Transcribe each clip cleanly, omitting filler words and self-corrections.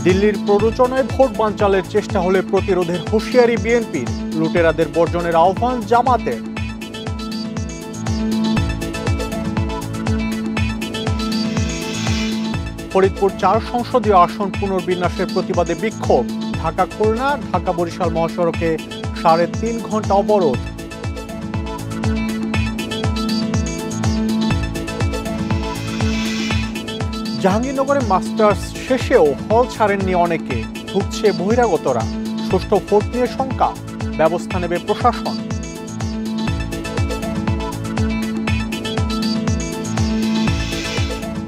দিল্লির প্ররোচনায় ভোট বানচালের চেষ্টা হলে প্রতিরোধের হুঁশিয়ারি বিএনপির, লুটেরাদের বর্জনের আহ্বান জামাতের। ফরিদপুর ৪ সংসদীয় আসন পুনর্বিন্যাসের প্রতিবাদে বিক্ষোভ। ঢাকা খুলনা, ঢাকা বরিশাল মহাসড়কে ৩.৫ ঘন্টা অবরোধ। জাহাঙ্গীরনগরে মাস্টার্স শেষেও হল ছাড়েননি অনেকে, ঢুকছে বহিরাগতরা। ষষ্ঠ ভোট নিয়ে শঙ্কা, ব্যবস্থা নেবে প্রশাসন।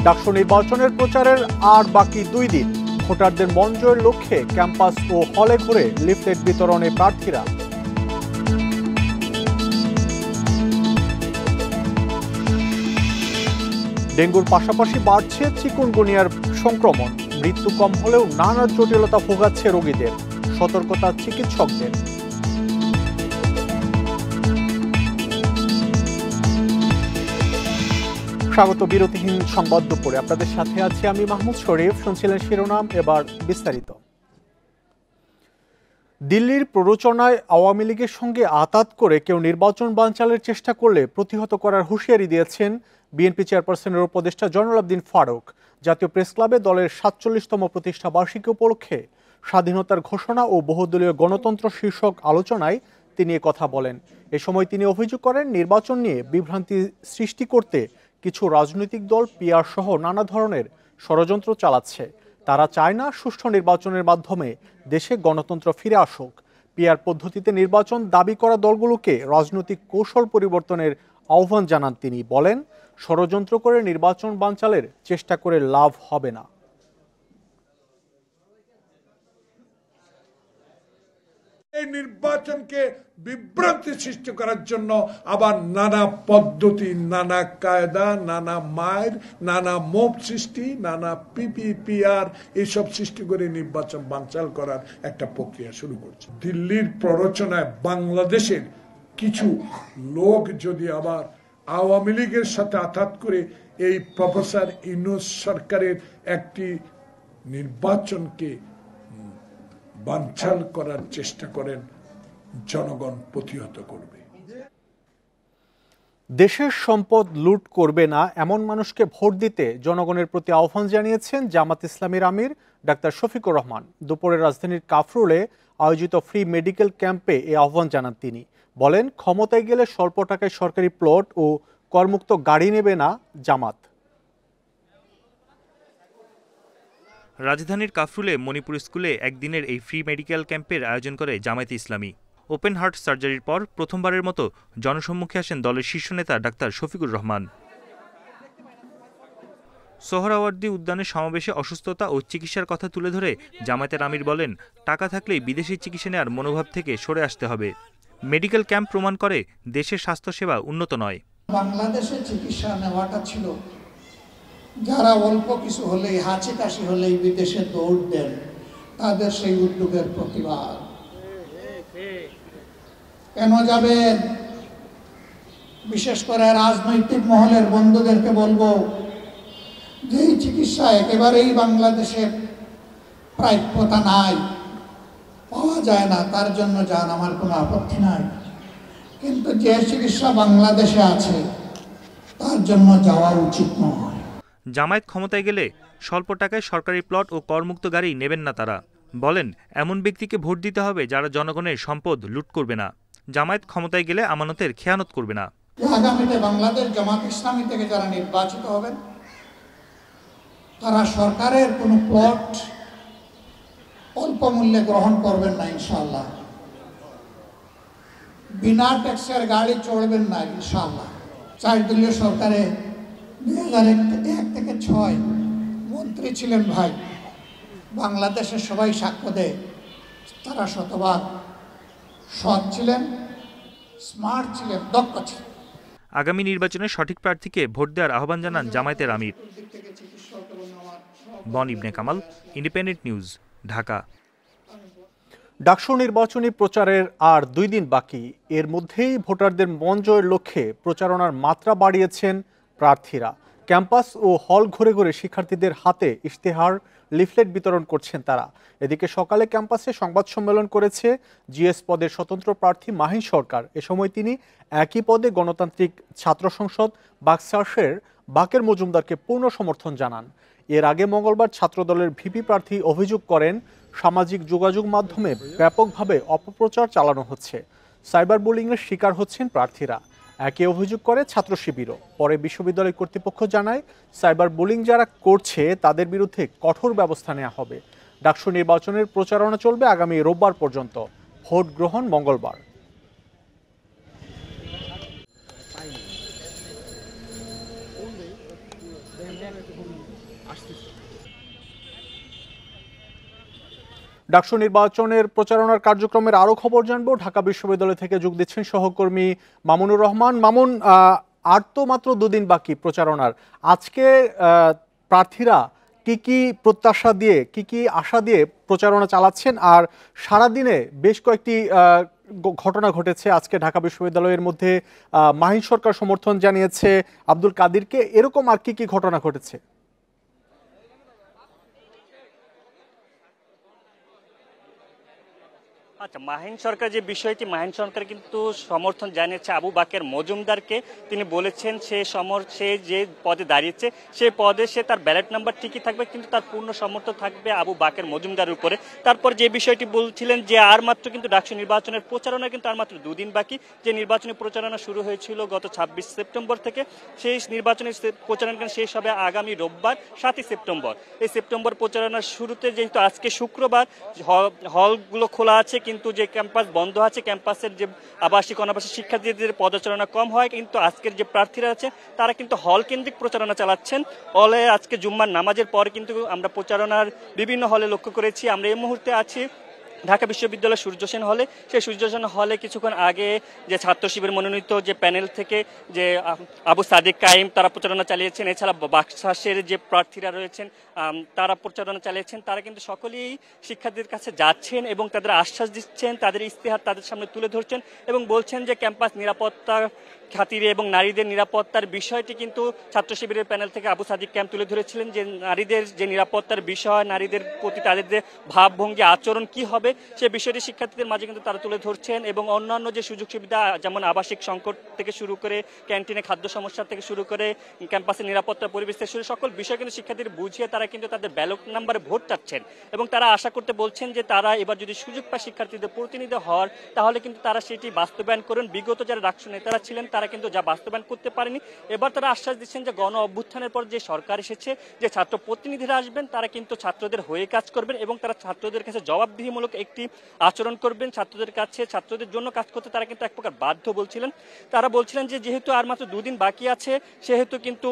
ডাকসু নির্বাচনের প্রচারের আর বাকি 2 দিন। ভোটারদের মন জয়ের লক্ষ্যে ক্যাম্পাস ও হলে ঘুরে লিফলেট বিতরণে প্রার্থীরা। ডেঙ্গুর পাশাপাশি বাড়ছে চিকুনগুনিয়ার সংক্রমণ। মৃত্যু কম হলেও নানা জটিলতা ভোগাচ্ছে রোগীদের, সতর্কতা চিকিৎসকদের। স্বাগত বিরতিহীন সংবাদ দুপুরে। আপনাদের সাথে আছি আমি মাহমুদ শরীফ। শুনছিলেন শিরোনাম, এবার বিস্তারিত। দিল্লির প্ররোচনায় আওয়ামী লীগের সঙ্গে আঁতাত করে কেউ নির্বাচন বানচালের চেষ্টা করলে প্রতিহত করার হুঁশিয়ারি দিয়েছেন বিএনপি চেয়ারপারসনের উপদেষ্টা জয়নুল আবদিন ফারুক। জাতীয় প্রেস ক্লাবে দলের ৪৭তম প্রতিষ্ঠা বার্ষিকী উপলক্ষে স্বাধীনতার ঘোষণা ও বহুদলীয় গণতন্ত্র শীর্ষক আলোচনায় তিনি কথা বলেন। এ সময় তিনি অভিযোগ করেন, নির্বাচন নিয়ে বিভ্রান্তি সৃষ্টি করতে কিছু রাজনৈতিক দল পিআর সহ নানা ধরনের ষড়যন্ত্র চালাচ্ছে। তারা চায় না সুষ্ঠু নির্বাচনের মাধ্যমে দেশে গণতন্ত্র ফিরে আসুক। পিআর পদ্ধতিতে নির্বাচন দাবি করা দলগুলোকে রাজনৈতিক কৌশল পরিবর্তনের আহ্বান জানান তিনি। বলেন, ষড়যন্ত্র করে নির্বাচন বানচালের চেষ্টা করে লাভ হবে না। এই নির্বাচনকে বিভ্রান্তি সৃষ্টি করার জন্য আবার নানা পদ্ধতি, নানা কায়দা, নানা মায়ের, নানা মোব সৃষ্টি, নানা পিপিপিআর এইসব সৃষ্টি করে নির্বাচন বানচাল করার একটা প্রক্রিয়া শুরু করছে। দিল্লির প্ররোচনায় বাংলাদেশের কিছু লোক যদি আবার আওয়ামী লীগের সাথে আঘাত করে এই প্রফেসর ইউনূস সরকারের একটি নির্বাচনকে বানচাল করার চেষ্টা করেন, জনগণ প্রতিহত করবে। দেশের সম্পদ লুট করবে না এমন মানুষকে ভোট দিতে জনগণের প্রতি আহ্বান জানিয়েছেন জামাত ইসলামীর আমির ডাক্তার শফিকুর রহমান। দুপুরে রাজধানীর কাফরুলে আয়োজিত ফ্রি মেডিকেল ক্যাম্পে এই আহ্বান জানান তিনি। বলেন, ক্ষমতায় গেলে স্বল্প টাকায় সরকারি প্লট ও করমুক্ত গাড়ি নেবে না জামাত। রাজধানীর কাফরুলে মণিপুর স্কুলে একদিনের এই ফ্রি মেডিকেল ক্যাম্পের আয়োজন করে জামায়াতে ইসলামী। ওপেন হার্ট সার্জারির পর প্রথমবারের মতো জনসম্মুখে আসেন দলের শীর্ষ নেতা ডাক্তার শফিকুর রহমান। সোহরাওয়ার্দী উদ্যানের সমাবেশে অসুস্থতা ও চিকিৎসার কথা তুলে ধরে জামায়াতের আমির বলেন, টাকা থাকলেই বিদেশি চিকিৎসা নেওয়ার মনোভাব থেকে সরে আসতে হবে। মেডিকেল ক্যাম্প প্রমাণ করে দেশের স্বাস্থ্যসেবা উন্নত নয়। বাংলাদেশে চিকিৎসা নেওয়াটা ছিল, যারা অল্প কিছু হলেই, হাঁচি কাশি হলেই বিদেশে দৌড় দেন, তাদের সেই উদ্যোগের প্রতিবাদ। কেন যাবেন? বিশেষ করে রাজনৈতিক মহলের বন্ধুদেরকে বলবো, যে এই চিকিৎসা একেবারেই বাংলাদেশের প্রাপ্যতা নাই, পাওয়া যায় না, তার জন্য যান, আমার কোনো আপত্তি নাই। কিন্তু যে চিকিৎসা বাংলাদেশে আছে তার জন্য যাওয়া উচিত নয়। জামায়াত ক্ষমতায় গেলে স্বল্প টাকায় সরকারি প্লট ও করমুক্ত গাড়ি নেবেন না তারা। বলেন, এমন ব্যক্তিকে ভোট দিতে হবে যারা জনগণের সম্পদ লুট করবে না। জামায়াত ক্ষমতায় গেলে আমানতের খেয়ানত করবে না। আগামীতে বাংলাদেশ জামাত ইসলামী থেকে যারা নির্বাচিত হবেন, তারা সরকারের কোনো প্লট অল্প মূল্যে গ্রহণ করবেন না ইনশাআল্লাহ। বিনা ট্যাক্সের গাড়ি চড়বেন না ইনশাআল্লাহ। 4 দলীয় সরকারে 2001 থেকে 6 মন্ত্রী ছিলেন ভাই, বাংলাদেশের সবাই সাক্ষ্য দেয় তারা শতভাগ সৎ ছিলেন, স্মার্ট ছিলেন, দক্ষ ছিলেন। আগামী নির্বাচনে সঠিক প্রার্থীকে ভোট দেওয়ার আহ্বান জানান জামায়াতের আমির। বন ইবনে কামাল, ইন্ডিপেন্ডেন্ট নিউজ, ঢাকা। ডাকসু নির্বাচনী প্রচারের আর 2 দিন বাকি। এর মধ্যেই ভোটারদের মন জয়ের লক্ষ্যে প্রচারণার মাত্রা বাড়িয়েছেন প্রার্থীরা। ক্যাম্পাস ও হল ঘুরে ঘুরে শিক্ষার্থীদের হাতে ইশতেহার লিফলেট বিতরণ করছেন তারা। এদিকে সকালে ক্যাম্পাসে সংবাদ সম্মেলন করেছে জিএস পদের স্বতন্ত্র প্রার্থী মাহিন সরকার। এ সময় তিনি একই পদে গণতান্ত্রিক ছাত্র সংসদ বাকশাসের বাকের মজুমদারকে পূর্ণ সমর্থন জানান। এর আগে মঙ্গলবার ছাত্রদলের ভিপি প্রার্থী অভিযোগ করেন সামাজিক যোগাযোগ মাধ্যমে ব্যাপকভাবে অপপ্রচার চালানো হচ্ছে, সাইবার বুলিংয়ের শিকার হচ্ছেন প্রার্থীরা। একই অভিযোগ করে ছাত্র শিবিরও। পরে বিশ্ববিদ্যালয় কর্তৃপক্ষ জানায় সাইবার বুলিং যারা করছে তাদের বিরুদ্ধে কঠোর ব্যবস্থা নেওয়া হবে। ডাকসু নির্বাচনের প্রচারণা চলবে আগামী রোববার পর্যন্ত, ভোট গ্রহণ মঙ্গলবার। ডাকসু নির্বাচনের প্রচারণার কার্যক্রমের আরো খবর জানবো। ঢাকা বিশ্ববিদ্যালয় থেকে যোগ দিচ্ছেন সহকর্মী মামুনুর রহমান। মামুন, আর তো মাত্র দুদিন বাকি প্রচারণার। আজকে প্রার্থীরা কি কি প্রত্যাশা দিয়ে, কি কি আশা দিয়ে প্রচারণা চালাচ্ছেন? আর সারাদিনে বেশ কয়েকটি ঘটনা ঘটেছে। আজকে ঢাকা বিশ্ববিদ্যালয়ের মধ্যে মাহিন সরকার সমর্থন জানিয়েছে আব্দুল কাদিরকে, এরকম আর কি কি ঘটনা ঘটেছে? আচ্ছা, মাহিন সরকার যে বিষয়টি, মাহিন সরকার কিন্তু সমর্থন জানিয়েছে আবু বাকের মজুমদারকে। তিনি বলেছেন সে যে পদে দাঁড়িয়েছে সেই পদে সে তার ব্যালট নাম্বার ঠিকই থাকবে, কিন্তু তার পূর্ণ সমর্থন থাকবে আবু বাকের মজুমদারের উপরে। তারপর যে বিষয়টি বলছিলেন যে আর মাত্র কিন্তু ডাকসু নির্বাচনের প্রচারণা কিন্তু আর মাত্র দুদিন বাকি। যে নির্বাচনী প্রচারণা শুরু হয়েছিল গত 26 সেপ্টেম্বর থেকে, সেই নির্বাচনী প্রচারণা শেষ হবে আগামী রোববার 7 সেপ্টেম্বর। এই সেপ্টেম্বর প্রচারণার শুরুতে যেহেতু আজকে শুক্রবার হলগুলো খোলা আছে, কিন্তু যে ক্যাম্পাস বন্ধ আছে, ক্যাম্পাসের যে আবাসিক অনাবাসিক শিক্ষার্থীদের পদচারণা কম হয়, কিন্তু আজকের যে প্রার্থীরা আছে তারা কিন্তু হল কেন্দ্রিক প্রচারণা চালাচ্ছেন। হলে আজকে জুম্মার নামাজের পর কিন্তু আমরা প্রচারণার বিভিন্ন হলে লক্ষ্য করেছি। আমরা এই মুহূর্তে আছি ঢাকা বিশ্ববিদ্যালয় সূর্য সেন হলে। সেই সূর্য সেন হলে কিছুক্ষণ আগে যে ছাত্র শিবির মনোনীত যে প্যানেল থেকে যে আবু সাদিক কাইম তারা প্রচারণা চালিয়েছেন, এছাড়া বাকশাসের যে প্রার্থীরা রয়েছেন তারা প্রচারণা চালিয়েছেন। তারা কিন্তু সকলেই শিক্ষার্থীদের কাছে যাচ্ছেন এবং তাদের আশ্বাস দিচ্ছেন, তাদের ইশতেহার তাদের সামনে তুলে ধরছেন এবং বলছেন যে ক্যাম্পাস নিরাপত্তা খাতিরে এবং নারীদের নিরাপত্তার বিষয়টি কিন্তু ছাত্র শিবিরের প্যানেল থেকে আবু সাদিক ক্যাম্প তুলে ধরেছিলেন, যে নারীদের যে নিরাপত্তার বিষয়, নারীদের প্রতি তাদের যে ভাবভঙ্গি আচরণ কি হবে সে বিষয়টি শিক্ষার্থীদের মাঝে কিন্তু তারা তুলে ধরছেন। এবং অন্যান্য যে সুযোগ সুবিধা, যেমন আবাসিক সংকট থেকে শুরু করে ক্যান্টিনে খাদ্য সমস্যা থেকে শুরু করে ক্যাম্পাসের নিরাপত্তা পরিবেশ থেকে শুরু সকল বিষয় কিন্তু শিক্ষার্থীদের বুঝিয়ে তারা কিন্তু তাদের ব্যালট নাম্বারে ভোট চাচ্ছেন। এবং তারা আশা করতে বলছেন যে তারা এবার যদি সুযোগ পায় শিক্ষার্থীদের প্রতিনিধি হওয়ার, তাহলে কিন্তু তারা সেটি বাস্তবায়ন করেন। বিগত যারা ডাকসু নেতারা ছিলেন তারা কিন্তু যা বাস্তবায়ন করতে পারেনি, এবার তারা আশ্বাস দিচ্ছেন যে গণ অভ্যুত্থানের পর যে সরকার এসেছে, যে ছাত্র প্রতিনিধিরা আসবেন তারা কিন্তু ছাত্রদের হয়ে কাজ করবেন এবং তারা ছাত্রদের কাছে জবাবদিহিমূলক একটি আচরণ করবেন। ছাত্রদের কাছে ছাত্রদের জন্য কাজ করতে তারা কিন্তু এক প্রকার বাধ্য বলছিলেন। তারা বলছিলেন যে যেহেতু আর মাত্র দুদিন বাকি আছে, সেহেতু কিন্তু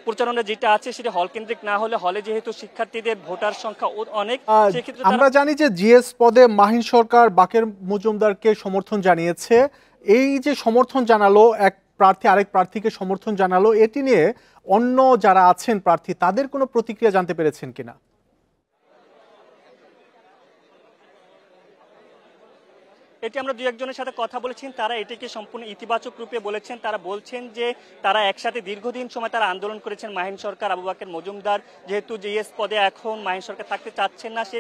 প্রচারণা যেটা আছে সেটা হল কেন্দ্রিক না হলে, হলে যেহেতু শিক্ষার্থীদের ভোটার সংখ্যা অনেক, সেক্ষেত্রে আমরা জানি যে জিএস পদে মাহিন সরকার বাকের মজুমদারকে সমর্থন জানিয়েছে। এই যে সমর্থন জানালো, এক প্রার্থী আরেক প্রার্থীকে সমর্থন জানালো, এটি নিয়ে অন্য যারা আছেন প্রার্থী তাদের কোনো প্রতিক্রিয়া জানতে পেরেছেন কিনা? এটি আমরা দুই একজনের সাথে কথা বলেছেন, তারা এটিকে সম্পূর্ণ ইতিবাচক রূপে বলেছেন। তারা বলছেন যে তারা একসাথে দীর্ঘদিন সময় তারা আন্দোলন করেছেন। মাহিন সরকার, আবু বাকের মজুমদার যেহেতু জিএস পদে এখন মাহিন সরকার থাকতে চাচ্ছেন না, সে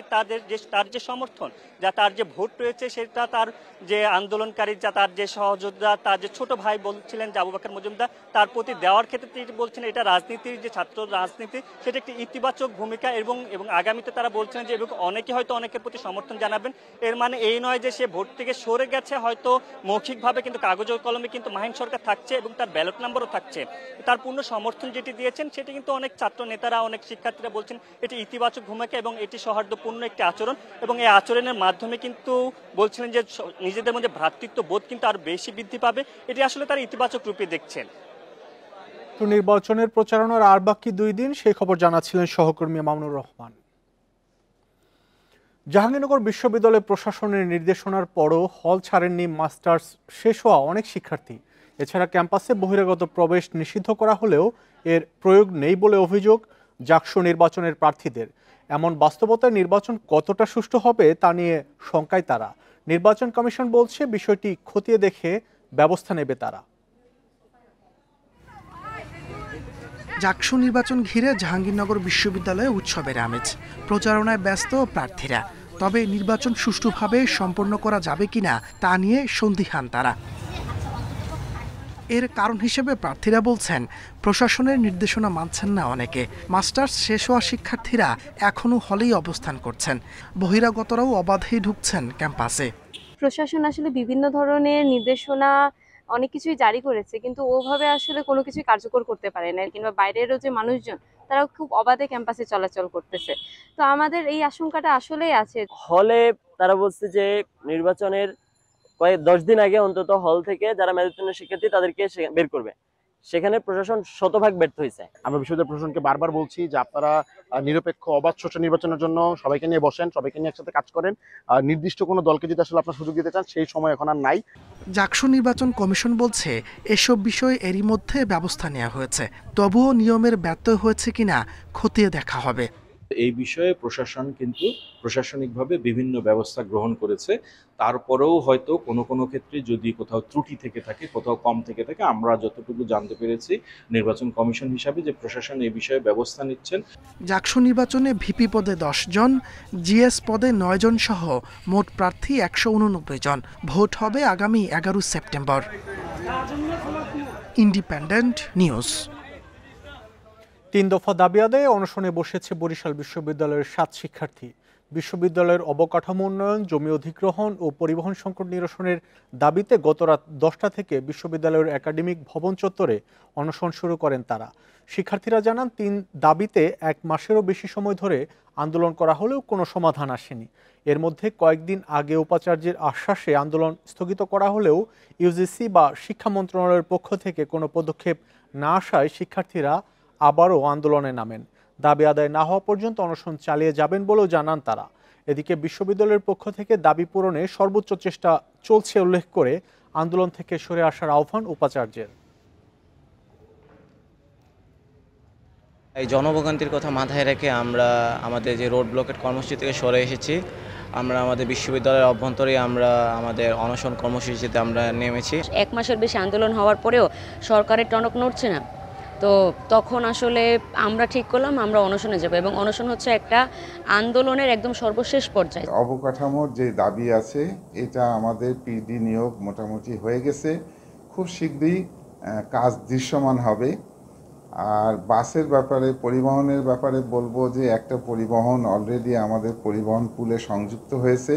তার যে সমর্থন, যা তার যে ভোট রয়েছে, সেটা তার যে আন্দোলনকারী, যা তার যে সহযোদ্ধা, তার যে ছোট ভাই বলছিলেন যে আবু বাকের মজুমদার, তার প্রতি দেওয়ার ক্ষেত্রে তিনি বলছেন এটা রাজনীতির যে ছাত্র রাজনীতি, সেটা একটি ইতিবাচক ভূমিকা। এবং আগামীতে তারা বলছেন যে অনেকে হয়তো অনেকের প্রতি সমর্থন জানাবেন। এর মানে এই নয় যে সে ভোট থেকে সরে গেছে, হয়তো মৌখিকভাবে কিন্তু কাগজ ও কলমে কিন্তু মাহিন সরকার থাকছে এবং তার ব্যালট নাম্বারও থাকছে। তার পূর্ণ সমর্থন যেটি দিয়েছেন সেটি কিন্তু অনেক ছাত্র নেতারা, অনেক শিক্ষার্থীরা বলছেন এটি ইতিবাচক ভূমিকা এবং এটি সৌহার্দ্যপূর্ণ একটি আচরণ। এবং এই আচরণের মাধ্যমে কিন্তু বলছিলেন যে নিজেদের মধ্যে ভ্রাতৃত্ব বোধ কিন্তু আরো বেশি বৃদ্ধি পাবে। এটি আসলে তারা ইতিবাচক রূপে দেখছেন। নির্বাচনের প্রচারণার আর বাকি 2 দিন, সেই খবর জানাচ্ছিলেন সহকর্মী মামুনুর রহমান। জাহাঙ্গীরনগর বিশ্ববিদ্যালয় প্রশাসনের নির্দেশনার পরও হল ছাড়েননি মাস্টার্স শেষ হওয়া অনেক শিক্ষার্থী। এছাড়া ক্যাম্পাসে বহিরাগত প্রবেশ নিষিদ্ধ করা হলেও এর প্রয়োগ নেই বলে অভিযোগ ডাকসু নির্বাচনের প্রার্থীদের। এমন বাস্তবতায় নির্বাচন কতটা সুষ্ঠু হবে তা নিয়ে শঙ্কায় তারা। নির্বাচন কমিশন বলছে বিষয়টি খতিয়ে দেখে ব্যবস্থা নেবে তারা। জাকসু নির্বাচন ঘিরে জাহাঙ্গীরনগর বিশ্ববিদ্যালয়ে উৎসবের আমেজ, প্রচারণায় ব্যস্ত প্রার্থীরা। তবে নির্বাচন সুষ্ঠুভাবে সম্পন্ন করা যাবে কিনা তা নিয়ে সন্দিহান তারা। এর কারণ হিসেবে প্রার্থীরা বলছেন, প্রশাসনের নির্দেশনা মানছেন না অনেকে। মাস্টার্স শেষ হওয়া শিক্ষার্থীরা এখনও হলেই অবস্থান করছেন, বহিরাগতরাও অবাধেই ঢুকছেন ক্যাম্পাসে। প্রশাসন আসলে বিভিন্ন ধরনের নির্দেশনা অনেক কিছুই জারি করেছে, কিন্তু ওভাবে আসলে কোনো কিছুই কার্যকর করতে পারে না, কিংবা বাইরেরও যে মানুষজন তারাও খুব অবাধে ক্যাম্পাসে চলাচল করতেছে। তো আমাদের এই আশঙ্কাটা আসলেই আছে। হলে তারা বলছে যে নির্বাচনের 10 দিন আগে অন্তত হল থেকে যারা মেধাবী শিক্ষার্থী তাদেরকে বের করবে, সেখানে প্রশাসন শতভাগ ব্যর্থ হয়েছে। আমরা বিশ্ববিদ্যালয় প্রশাসনকে বারবার বলছি যে আপনারা নিরপেক্ষ অবাধ স্বচ্ছ নির্বাচনের জন্য সবাইকে নিয়ে বসেন, সবাইকে নিয়ে একসাথে কাজ করেন। নির্দিষ্ট কোনো দলকে যদি আসলে আপনারা সুযোগ দিতে চান, সেই সময় এখন আর নাই। জাকসু নির্বাচন কমিশন বলছে এসব বিষয়ে এরই মধ্যে ব্যবস্থা নেওয়া হয়েছে, তবুও নিয়মের ব্যত্যয় হয়েছে কিনা খতিয়ে দেখা হবে। এই বিষয়ে প্রশাসন কিন্তু প্রশাসনিকভাবে বিভিন্ন ব্যবস্থা গ্রহণ করেছে। তারপরেও হয়তো কোনো কোনো ক্ষেত্রে যদি কোথাও ত্রুটি থেকে থাকে, কোথাও কম থেকে থাকে, আমরা যতটুকু জানতে পেরেছি নির্বাচন কমিশন হিসাবে যে প্রশাসন এই বিষয়ে ব্যবস্থা নিচ্ছেন। জাকসু নির্বাচনে ভিপি পদে 10 জন, জিএস পদে 9 জন সহ মোট প্রার্থী 189 জন। ভোট হবে আগামী 11 সেপ্টেম্বর। Independent news. 3 দফা দাবি আদায়ে অনশনে বসেছে বরিশাল বিশ্ববিদ্যালয়ের 7 শিক্ষার্থী। বিশ্ববিদ্যালয়ের অবকাঠামো উন্নয়ন, জমি অধিগ্রহণ ও পরিবহন সংকট নিরসনের দাবিতে গত রাত 10টা থেকে বিশ্ববিদ্যালয়ের একাডেমিক ভবন চত্বরে অনশন শুরু করেন তারা। শিক্ষার্থীরা জানান, 3 দাবিতে 1 মাসেরও বেশি সময় ধরে আন্দোলন করা হলেও কোনো সমাধান আসেনি। এর মধ্যে কয়েকদিন আগে উপাচার্যের আশ্বাসে আন্দোলন স্থগিত করা হলেও ইউজিসি বা শিক্ষা মন্ত্রণালয়ের পক্ষ থেকে কোনো পদক্ষেপ না আসায় শিক্ষার্থীরা আবারও আন্দোলনে নামেন। দাবি আদায় না হওয়া পর্যন্ত অনশন চালিয়ে যাবেন বলেও জানান তারা। এদিকে বিশ্ববিদ্যালয়ের পক্ষ থেকে দাবি পূরণে সর্বোচ্চ চেষ্টা চলছে উল্লেখ করে আন্দোলন থেকে সরে আসার আহ্বান উপাচার্যের। এই জনভোগান্তির কথা মাথায় রেখে আমরা আমাদের যে রোড ব্লকেট কর্মসূচি থেকে সরে এসেছি। আমরা আমাদের বিশ্ববিদ্যালয়ের অভ্যন্তরে আমরা আমাদের অনশন কর্মসূচিতে আমরা নেমেছি। 1 মাসের বেশি আন্দোলন হওয়ার পরেও সরকারের টনক নড়ছে না, তো তখন আসলে আমরা ঠিক করলাম আমরা অনশনে যাব, এবং অনশন হচ্ছে একটা আন্দোলনের একদম সর্বশেষ পর্যায়ে। অবকাঠামোর যে দাবি আছে এটা আমাদের পিডি নিয়োগ মোটামুটি হয়ে গেছে, খুব শীঘ্রই কাজ দৃশ্যমান হবে। আর বাসের ব্যাপারে, পরিবহনের ব্যাপারে বলবো যে একটা পরিবহন অলরেডি আমাদের পরিবহন পুলে সংযুক্ত হয়েছে।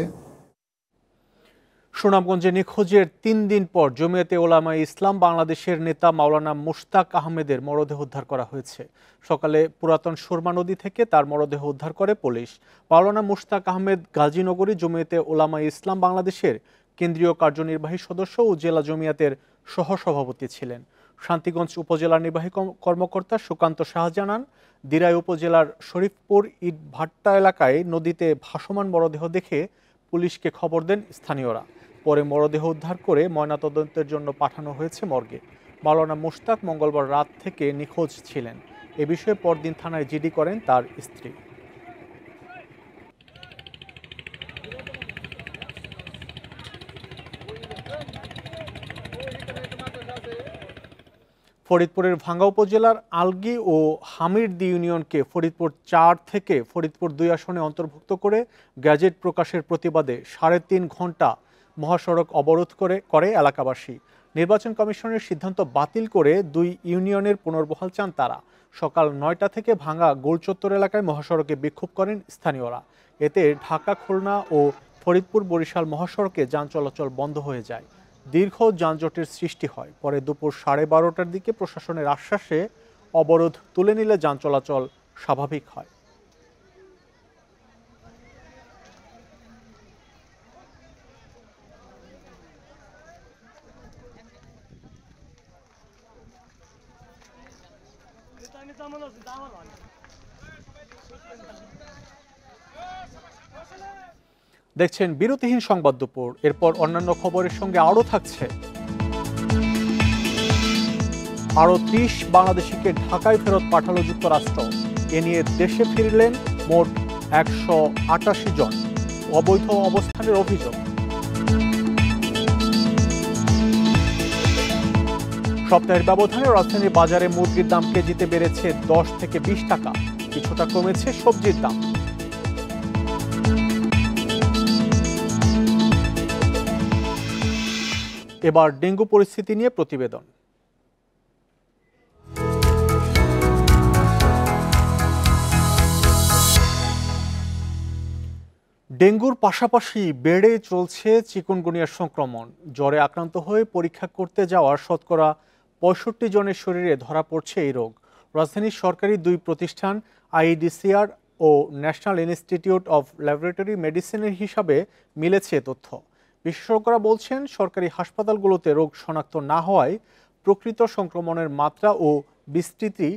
সুনামগঞ্জে নিখোঁজের 3 দিন পর জমিয়তে ওলামায়ে ইসলাম বাংলাদেশের নেতা মাওলানা মুশতাক আহমেদের মরদেহ উদ্ধার করা হয়েছে। সকালে পুরাতন সুরমা নদী থেকে তার মরদেহ উদ্ধার করে পুলিশ। মাওলানা মুশতাক আহমেদ গাজীনগরী জমিয়তে ওলামায়ে ইসলাম বাংলাদেশের কেন্দ্রীয় কার্যনির্বাহী সদস্য ও জেলা জমিয়তের সহসভাপতি ছিলেন। শান্তিগঞ্জ উপজেলার নির্বাহী কর্মকর্তা সুকান্ত শাহ জানান, দিরাই উপজেলার শরীফপুর ইট ভাট্টা এলাকায় নদীতে ভাসমান মরদেহ দেখে পুলিশকে খবর দেন স্থানীয়রা। পরে মরদেহ উদ্ধার করে ময়নাতদন্তের জন্য পাঠানো হয়েছে মর্গে। মাওলানা মুশতাক মঙ্গলবার রাত থেকে নিখোঁজ ছিলেন। এ বিষয়ে পরদিন থানায় জিডি করেন তার স্ত্রী। ফরিদপুরের ভাঙ্গা উপজেলার আলগি ও হামিরদি ইউনিয়নকে ফরিদপুর 4 থেকে ফরিদপুর 2 আসনে অন্তর্ভুক্ত করে গ্যাজেট প্রকাশের প্রতিবাদে 3.5 ঘন্টা মহাসড়ক অবরোধ করে এলাকাবাসী। নির্বাচন কমিশনের সিদ্ধান্ত বাতিল করে 2 ইউনিয়নের পুনর্বহাল চান তারা। সকাল 9টা থেকে ভাঙ্গা গোলচত্বর এলাকায় মহাসড়কে বিক্ষোভ করেন স্থানীয়রা। এতে ঢাকা, খুলনা ও ফরিদপুর বরিশাল মহাসড়কে যান চলাচল বন্ধ হয়ে যায়। দীর্ঘ যানজটের সৃষ্টি হয়। পরে দুপুর 12:30টার দিকে প্রশাসনের আশ্বাসে অবরোধ তুলে নিলে যান চলাচল স্বাভাবিক হয়। দেখছেন বিরতিহীন সংবাদ দুপুর। এরপর অন্যান্য খবরের সঙ্গে আরও থাকছে, আরও 30 বাংলাদেশিকে ঢাকায় ফেরত পাঠালো যুক্তরাষ্ট্র। এ নিয়ে দেশে ফিরলেন মোট 188 জন। অবৈধ অবস্থানের অভিযোগ। সপ্তাহের ব্যবধানে রাজধানীর বাজারে মুরগির দাম কেজিতে বেড়েছে 10 থেকে 20 টাকা, কিছুটা কমেছে সবজির দাম। এবার ডেঙ্গু পরিস্থিতি নিয়ে প্রতিবেদন। ডেঙ্গুর পাশাপাশি বেড়ে চলছে চিকুনগুনিয়ার সংক্রমণ। জ্বরে আক্রান্ত হয়ে পরীক্ষা করতে যাওয়ার শতকরা 65 জনের শরীরে ধরা পড়ছে এই রোগ। রাজধানীর সরকারি 2 প্রতিষ্ঠান আইইডিসিআর ও ন্যাশনাল ইনস্টিটিউট অব ল্যাবরেটরি মেডিসিনের হিসাবে মিলেছে তথ্য। বিশেষজ্ঞরা বলছেন, সরকারি হাসপাতালগুলোতে রোগ শনাক্ত না হওয়ায় প্রকৃত সংক্রমণের মাত্রা ও বিস্তৃতি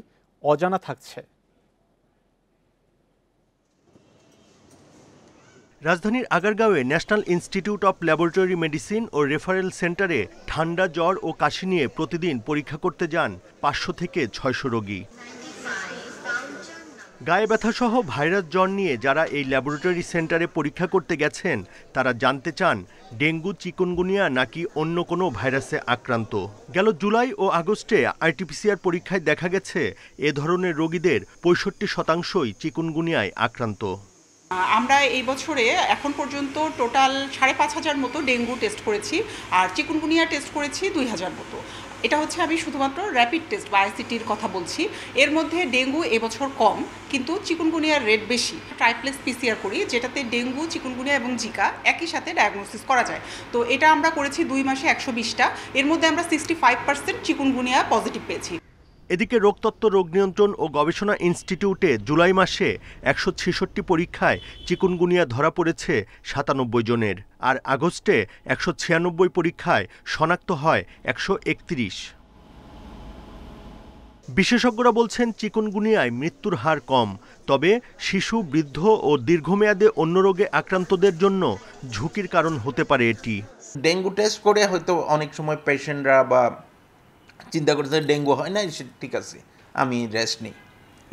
অজানা থাকছে। রাজধানীর আগারগাঁওয়ে national institute of laboratory medicine ও রেফারেল সেন্টারে ঠান্ডা, জ্বর ও কাশি নিয়ে প্রতিদিন পরীক্ষা করতে যান 500 থেকে 600 রোগী। গায়ে ব্যথাসহ ভাইরাস জ্বর নিয়ে যারা এই ল্যাবরেটরি সেন্টারে পরীক্ষা করতে গেছেন, তারা জানতে চান ডেঙ্গু, চিকুনগুনিয়া নাকি অন্য কোনো ভাইরাসে আক্রান্ত। গেল জুলাই ও আগস্টে আরটিপিসিআর পরীক্ষায় দেখা গেছে এ ধরনের রোগীদের 65%ই চিকুনগুনিয়ায় আক্রান্ত। আমরা এই বছরে এখন পর্যন্ত টোটাল 5,500 মতো ডেঙ্গু টেস্ট করেছি, আর চিকুনগুনিয়া টেস্ট করেছি 2,000 মতো। এটা হচ্ছে আমি শুধুমাত্র র্যাপিড টেস্ট বা আইসিটির কথা বলছি। এর মধ্যে ডেঙ্গু এবছর কম, কিন্তু চিকুনগুনিয়ার রেট বেশি। ট্রাইপ্লেক্স পিসিআর করি, যেটাতে ডেঙ্গু, চিকুনগুনিয়া এবং জিকা একই সাথে ডায়াগনোসিস করা যায়। তো এটা আমরা করেছি 2 মাসে 120টা। এর মধ্যে আমরা 65% চিকুনগুনিয়া পজিটিভ পেয়েছি। এদিকে রোগতত্ত্ব, রোগ নিয়ন্ত্রণ ও গবেষণা ইনস্টিটিউটে জুলাই মাসে 166 পরীক্ষায় চিকুনগুনিয়া ধরা পড়েছে 97 জনের, আর আগস্টে 196 পরীক্ষায় শনাক্ত হয় 131। বিশেষজ্ঞরা বলছেন, চিকুনগুনিয়ায় মৃত্যুর হার কম, তবে শিশু, বৃদ্ধ ও দীর্ঘমেয়াদে অন্য রোগে আক্রান্তদের জন্য ঝুঁকির কারণ হতে পারে এটি। ডেঙ্গু টেস্ট করে হয়তো অনেক সময় পেশেন্টরা বা চিন্তা করতে ডেঙ্গু হয় না, ঠিক আছে আমি রেস্ট নিই,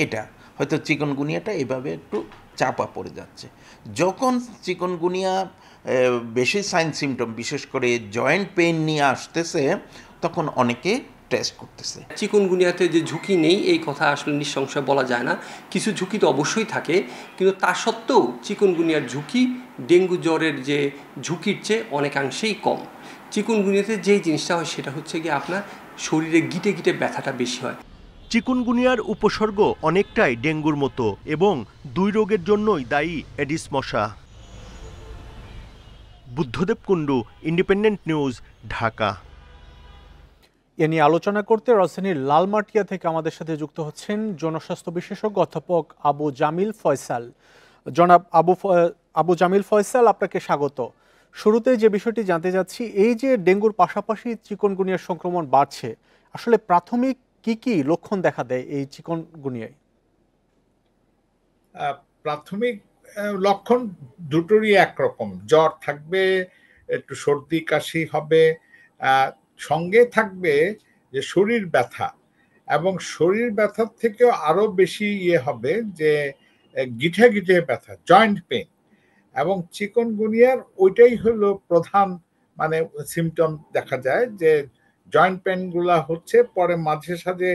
এটা হয়তো চিকুনগুনিয়াটা এভাবে একটু চাপা পড়ে যাচ্ছে। যখন চিকুনগুনিয়া বেশি সাইন সিমটম, বিশেষ করে জয়েন্ট পেইন নিয়ে আসতেছে, তখন অনেকে টেস্ট করতেছে। চিকুনগুনিয়াতে যে ঝুঁকি নেই এই কথা আসলে নিঃসংশয় বলা যায় না, কিছু ঝুঁকি তো অবশ্যই থাকে, কিন্তু তা সত্ত্বেও চিকুনগুনিয়ার ঝুঁকি ডেঙ্গু জ্বরের যে ঝুঁকির চেয়ে অনেকাংশেই কম। চিকুনগুনিয়াতে যেই জিনিসটা হয় সেটা হচ্ছে গিয়ে আপনার শরীরে গিটে গিটে ব্যথাটা বেশি হয়। চিকুনগুনিয়ার উপসর্গ অনেকটাই ডেঙ্গুর মতো এবং 2 রোগের জন্যই দায়ী এডিস মশা। Buddhadeb Kundu, Independent News, Dhaka. এ নিয়ে আলোচনা করতে রাজধানীর লালমাটিয়া থেকে আমাদের সাথে যুক্ত হচ্ছেন জনস্বাস্থ্য বিশেষজ্ঞ অধ্যাপক আবু জামিল ফয়সাল। জনাব আবু জামিল ফয়সাল, আপনাকে স্বাগত। শুরুতে যে বিষয়টি জানতে যাচ্ছি, এই যে ডেঙ্গুর পাশাপাশি চিকুনগুনিয়ার সংক্রমণ বাড়ছে, আসলে প্রাথমিক কি কি লক্ষণ দেখা দেয় এই চিকুনগুনিয়ায়? প্রাথমিক লক্ষণ দুটোরই একরকম, জ্বর থাকবে, একটু সর্দি কাশি হবে, সঙ্গে থাকবে যে শরীর ব্যথা, এবং শরীর ব্যথার থেকেও আরো বেশি হবে যে গিঠে গিঠে ব্যথা, জয়েন্ট পেইন। এবং চিকুনগুনিয়ার ওইটাই হলো প্রধান মানে সিমটম দেখা যায়, যে জয়েন্ট পেইন গুলা হচ্ছে, পরে মাঝে সাঝে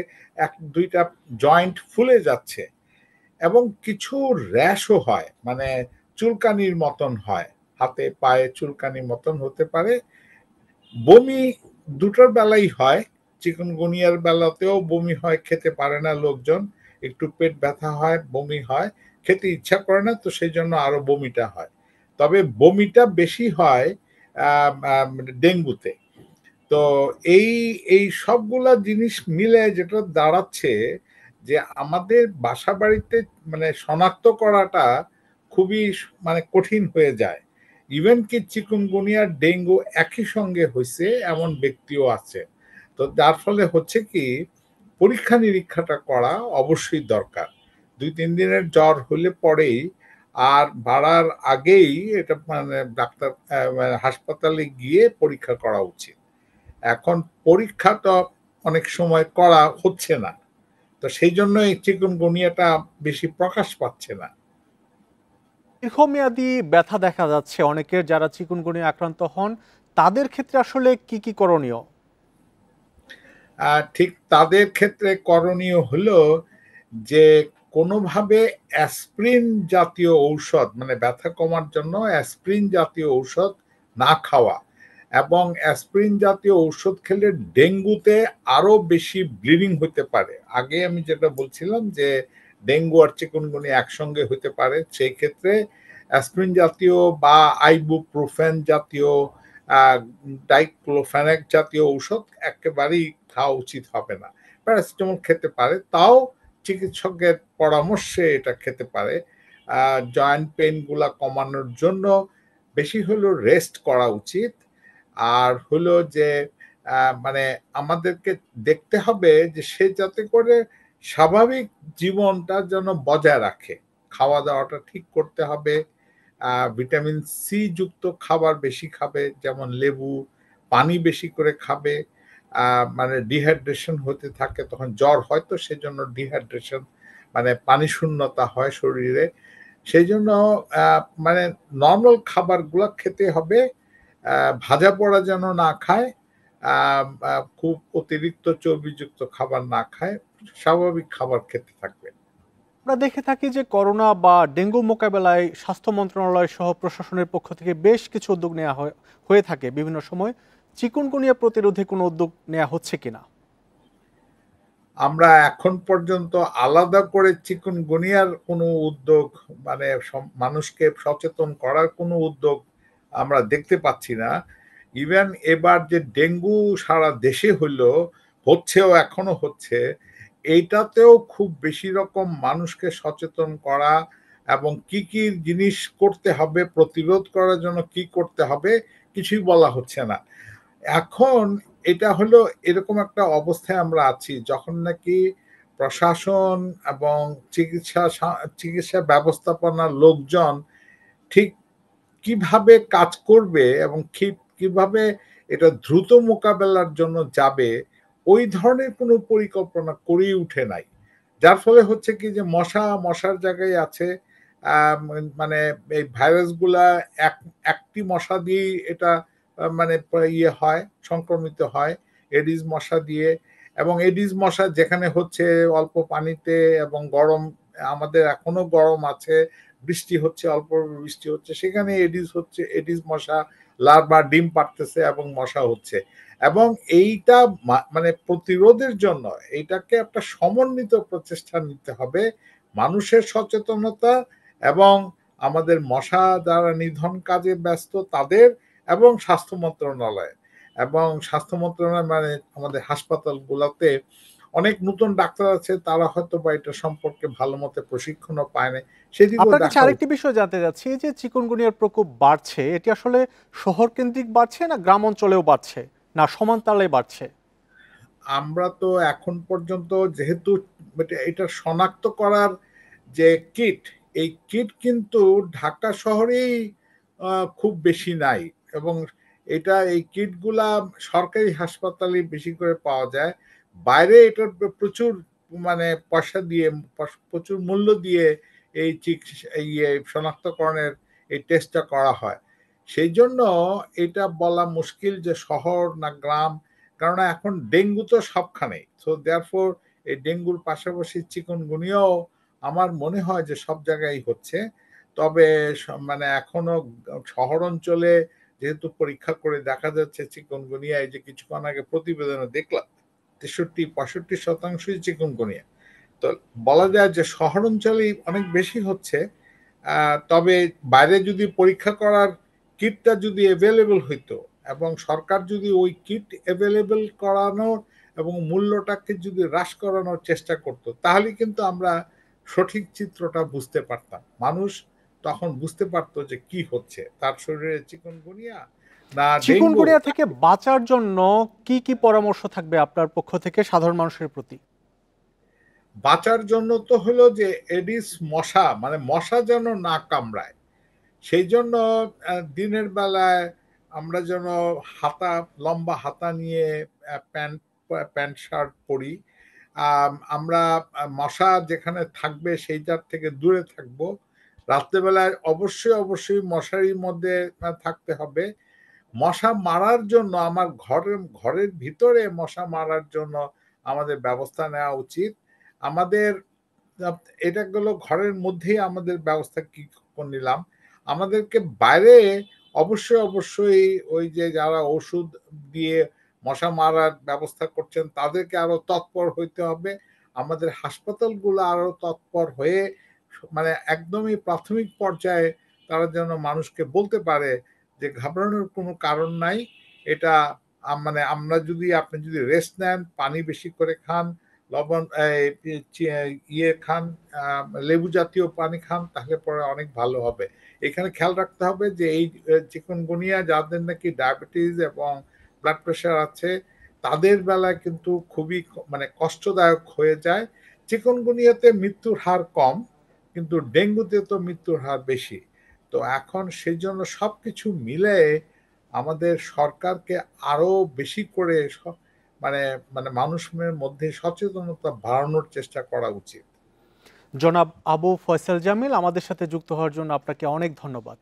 1-2টা জয়েন্ট ফুলে যাচ্ছে, এবং কিছু র্যাশও হয়, মানে চুলকানির মতন হয়, হাতে পায়ে চুলকানির মতন হতে পারে। বমি দুটোর বেলাই হয়, চিকুনগুনিয়ার বেলাতেও বমি হয়, খেতে পারে না লোকজন, একটু পেট ব্যথা হয়, বমি হয়, খেতে ইচ্ছা করে না, তো সেই জন্য আরো বমিটা হয়। তবে বমিটা বেশি হয় ডেঙ্গুতে। তো এই সবগুলা জিনিস মিলে যেটা দাঁড়াচ্ছে যে আমাদের বাসা বাড়িতে মানে শনাক্ত করাটা খুবই মানে কঠিন হয়ে যায়। ইভেন কি চিকুনগুনিয়া, ডেঙ্গু একই সঙ্গে হয়েছে এমন ব্যক্তিও আছে। তো যার ফলে হচ্ছে কি পরীক্ষা নিরীক্ষাটা করা অবশ্যই দরকার। 2-3 দিনের জ্বর হলে পরেই আর বাড়ার আগেই এটা মানে ডাক্তার হাসপাতালে গিয়ে পরীক্ষা করা উচিত। এখন পরীক্ষা তো অনেক সময় করা হচ্ছে না, তো সেই জন্য এই চিকুনগুনিয়াটা বেশি প্রকাশ পাচ্ছে না। দীর্ঘমেয়াদী ব্যথা দেখা যাচ্ছে অনেকের, যারা চিকুনগুনিয়া আক্রান্ত হন তাদের ক্ষেত্রে আসলে কি কি করণীয়? ঠিক তাদের ক্ষেত্রে করণীয় হলো যে কোনোভাবে অ্যাসপ্রিন জাতীয় ঔষধ মানে ব্যথা কমার জন্য অ্যাসপ্রিন জাতীয় ঔষধ না খাওয়া, এবং অ্যাসপ্রিন জাতীয় ঔষধ খেলে ডেঙ্গুতে আরো বেশি ব্লিডিং হতে পারে। আগে আমি যেটা বলছিলাম যে ডেঙ্গু আর চিকুনগুনিয়া একসঙ্গে হতে পারে, সেই ক্ষেত্রে অ্যাসপ্রিন জাতীয় বা আইবুপ্রোফেন জাতীয় ডাইক্লোফেনাক জাতীয় ঔষধ একেবারেই খাওয়া উচিত হবে না। প্যারাসিটামল খেতে পারে, তাও চিকিৎসকের পরামর্শে এটা খেতে পারে। জয়েন্ট পেইন গুলা কমানোর জন্য বেশি হলো রেস্ট করা উচিত। আর হলো যে মানে আমাদেরকে দেখতে হবে যে সে যাতে করে স্বাভাবিক জীবনটা যেন বজায় রাখে, খাওয়া দাওয়াটা ঠিক করতে হবে, ভিটামিন সি যুক্ত খাবার বেশি খাবে, যেমন লেবু, পানি বেশি করে খাবে। মানে ডিহাইড্রেশন হতে থাকে, তখন জ্বর হয়, তো সেজন্য ডিহাইড্রেশন মানে পানি শূন্যতা হয় শরীরে। সেই জন্য মানে নর্মাল খাবারগুলো খেতে হবে, ভাজা পোড়া যেন না খায়, খুব অতিরিক্ত চর্বিযুক্ত খাবার না খায়, স্বাভাবিক খাবার খেতে থাকবে। আমরা দেখে থাকি যে করোনা বা ডেঙ্গু মোকাবেলায় স্বাস্থ্য মন্ত্রণালয় সহ প্রশাসনের পক্ষ থেকে বেশ কিছু উদ্যোগ নেওয়া হয়ে থাকে বিভিন্ন সময়। চিকুনগুনিয়া প্রতিরোধে কোনো উদ্যোগ নেওয়া হচ্ছে কিনা? আমরা এখন পর্যন্ত আলাদা করে চিকুনগুনিয়ার কোনো উদ্যোগ মানে মানুষকে সচেতন করার কোনো উদ্যোগ আমরা দেখতে পাচ্ছি না। ইভেন এবার যে ডেঙ্গু সারা দেশে হচ্ছেও, এখনো হচ্ছে, এইটাতেও খুব বেশি রকম মানুষকে সচেতন করা এবং কি কি জিনিস করতে হবে, প্রতিরোধ করার জন্য কি করতে হবে কিছুই বলা হচ্ছে না। এখন এটা হলো এরকম একটা অবস্থায় আমরা আছি যখন নাকি প্রশাসন এবং চিকিৎসা ব্যবস্থাপনার লোকজন ঠিক কিভাবে কাজ করবে এবং কিভাবে এটা দ্রুত মোকাবেলার জন্য যাবে, ওই ধরনের কোনো পরিকল্পনা করেই উঠে নাই। যার ফলে হচ্ছে কি যে মশার জায়গায় আছে, মানে এই ভাইরাসগুলা একটি মশা দিয়েই এটা মানে হয়, সংক্রমিত হয় এডিস মশা দিয়ে। এবং এডিস মশা যেখানে হচ্ছে অল্প পানিতে এবং গরম, আমাদের এখনো গরম আছে, বৃষ্টি হচ্ছে, অল্প বৃষ্টি হচ্ছে, সেখানে এডিস মশা লার্ভা ডিম পাড়তেছে এবং মশা হচ্ছে। এবং এইটা মানে প্রতিরোধের জন্য এইটাকে একটা সমন্বিত প্রচেষ্টা নিতে হবে, মানুষের সচেতনতা এবং আমাদের মশা যারা নিধন কাজে ব্যস্ত তাদের, এবং স্বাস্থ্য মন্ত্রণালয় মানে আমাদের হাসপাতালগুলোতে অনেক নতুন ডাক্তার আছে, তারা হয়তো বা এটা সম্পর্কে ভালো মতো প্রশিক্ষণও পায় না। আপনার কাছে আরেকটি বিষয় জানতে চাচ্ছি, যে চিকুনগুনিয়ার প্রকোপ বাড়ছে, এটি আসলে শহর কেন্দ্রিক বাড়ছে না গ্রাম অঞ্চলেও বাড়ছে, না সমান্তরালে বাড়ছে? আমরা তো এখন পর্যন্ত যেহেতু এটা শনাক্ত করার যে কিট, এই কিট কিন্তু ঢাকা শহরেই খুব বেশি নাই, এবং এই কিটগুলা সরকারি হাসপাতালে বেশি করে পাওয়া যায়। বাইরে এটার প্রচুর মানে পয়সা দিয়ে, প্রচুর মূল্য দিয়ে এই শনাক্তকরণের এই টেস্টটা করা হয়। সেই জন্য এটা বলা মুশকিল যে শহর না গ্রাম, কারণ এখন ডেঙ্গু তো সবখানেই। সো দেয়ারফোর এই ডেঙ্গুর পাশাপাশি চিকুনগুনিয়াও আমার মনে হয় যে সব জায়গায় হচ্ছে। তবে মানে এখনো শহর অঞ্চলে যেহেতু পরীক্ষা করে দেখা যাচ্ছে চিকুনগুনিয়া, এই যে কিছুক্ষণ আগে প্রতিবেদনে দেখলাম 63-65% চিকুনগুনিয়া, তো বলা যায় যে শহর অঞ্চলেই অনেক বেশি হচ্ছে। তবে বাইরে যদি পরীক্ষা করার কিটটা যদি অ্যাভেলেবল হইতো এবং সরকার যদি ওই কিট অ্যাভেলেবল করানোর এবং মূল্যটাকে যদি হ্রাস করানোর চেষ্টা করতো, তাহলে কিন্তু আমরা সঠিক চিত্রটা বুঝতে পারতাম। মানুষ তখন বুঝতে পারতো যে কি হচ্ছে, তার শরীরে চিকুনগুনিয়া না ডেঙ্গু। চিকুনগুনিয়া থেকে বাঁচার জন্য কি কি পরামর্শ থাকবে আপনার পক্ষ থেকে সাধারণ মানুষের প্রতি? বাঁচার জন্য তো হলো যে এডিস মশা, মানে মশা যেন না কামড়ায়, সেই জন্য দিনের বেলায় আমরা যেন লম্বা হাতা নিয়ে প্যান্ট শার্ট পরি। আমরা মশা যেখানে থাকবে সেইটার থেকে দূরে থাকবো। রাত্রেবেলায় অবশ্যই মশারির মধ্যে থাকতে হবে। মশা মারার জন্য আমার ঘরের ভিতরে মশা মারার জন্য আমাদের ব্যবস্থা নেওয়া উচিত। আমাদের এটা গেল ঘরের মধ্যেই আমাদের ব্যবস্থা কি নিলাম। আমাদেরকে বাইরে অবশ্যই ওই যে যারা ওষুধ দিয়ে মশা মারার ব্যবস্থা করছেন তাদেরকে আরো তৎপর হইতে হবে। আমাদের হাসপাতালগুলো আরো তৎপর হয়ে মানে একদমই প্রাথমিক পর্যায়ে তারা যেন মানুষকে বলতে পারে যে ঘাবড়ানোর কোনো কারণ নাই। এটা মানে আপনি যদি রেস্ট নেন, পানি বেশি করে খান, লবণ খান, লেবু জাতীয় পানি খান, তাহলে পরে অনেক ভালো হবে। এখানে খেয়াল রাখতে হবে যে এই চিকুনগুনিয়া যাদের নাকি ডায়াবেটিস এবং ব্লাড প্রেশার আছে তাদের বেলায় কিন্তু খুবই মানে কষ্টদায়ক হয়ে যায়। চিকুনগুনিয়াতে মৃত্যুর হার কম, কিন্তু ডেঙ্গুতে তো মৃত্যুর হার বেশি। তো এখন সেই জন্য সবকিছু মিলে আমাদের সরকারকে আরো বেশি করে মানে মানুষের মধ্যে সচেতনতা বাড়ানোর চেষ্টা করা উচিত। জনাব আবু ফয়সাল জামিল, আমাদের সাথে যুক্ত হওয়ার জন্য আপনাকে অনেক ধন্যবাদ।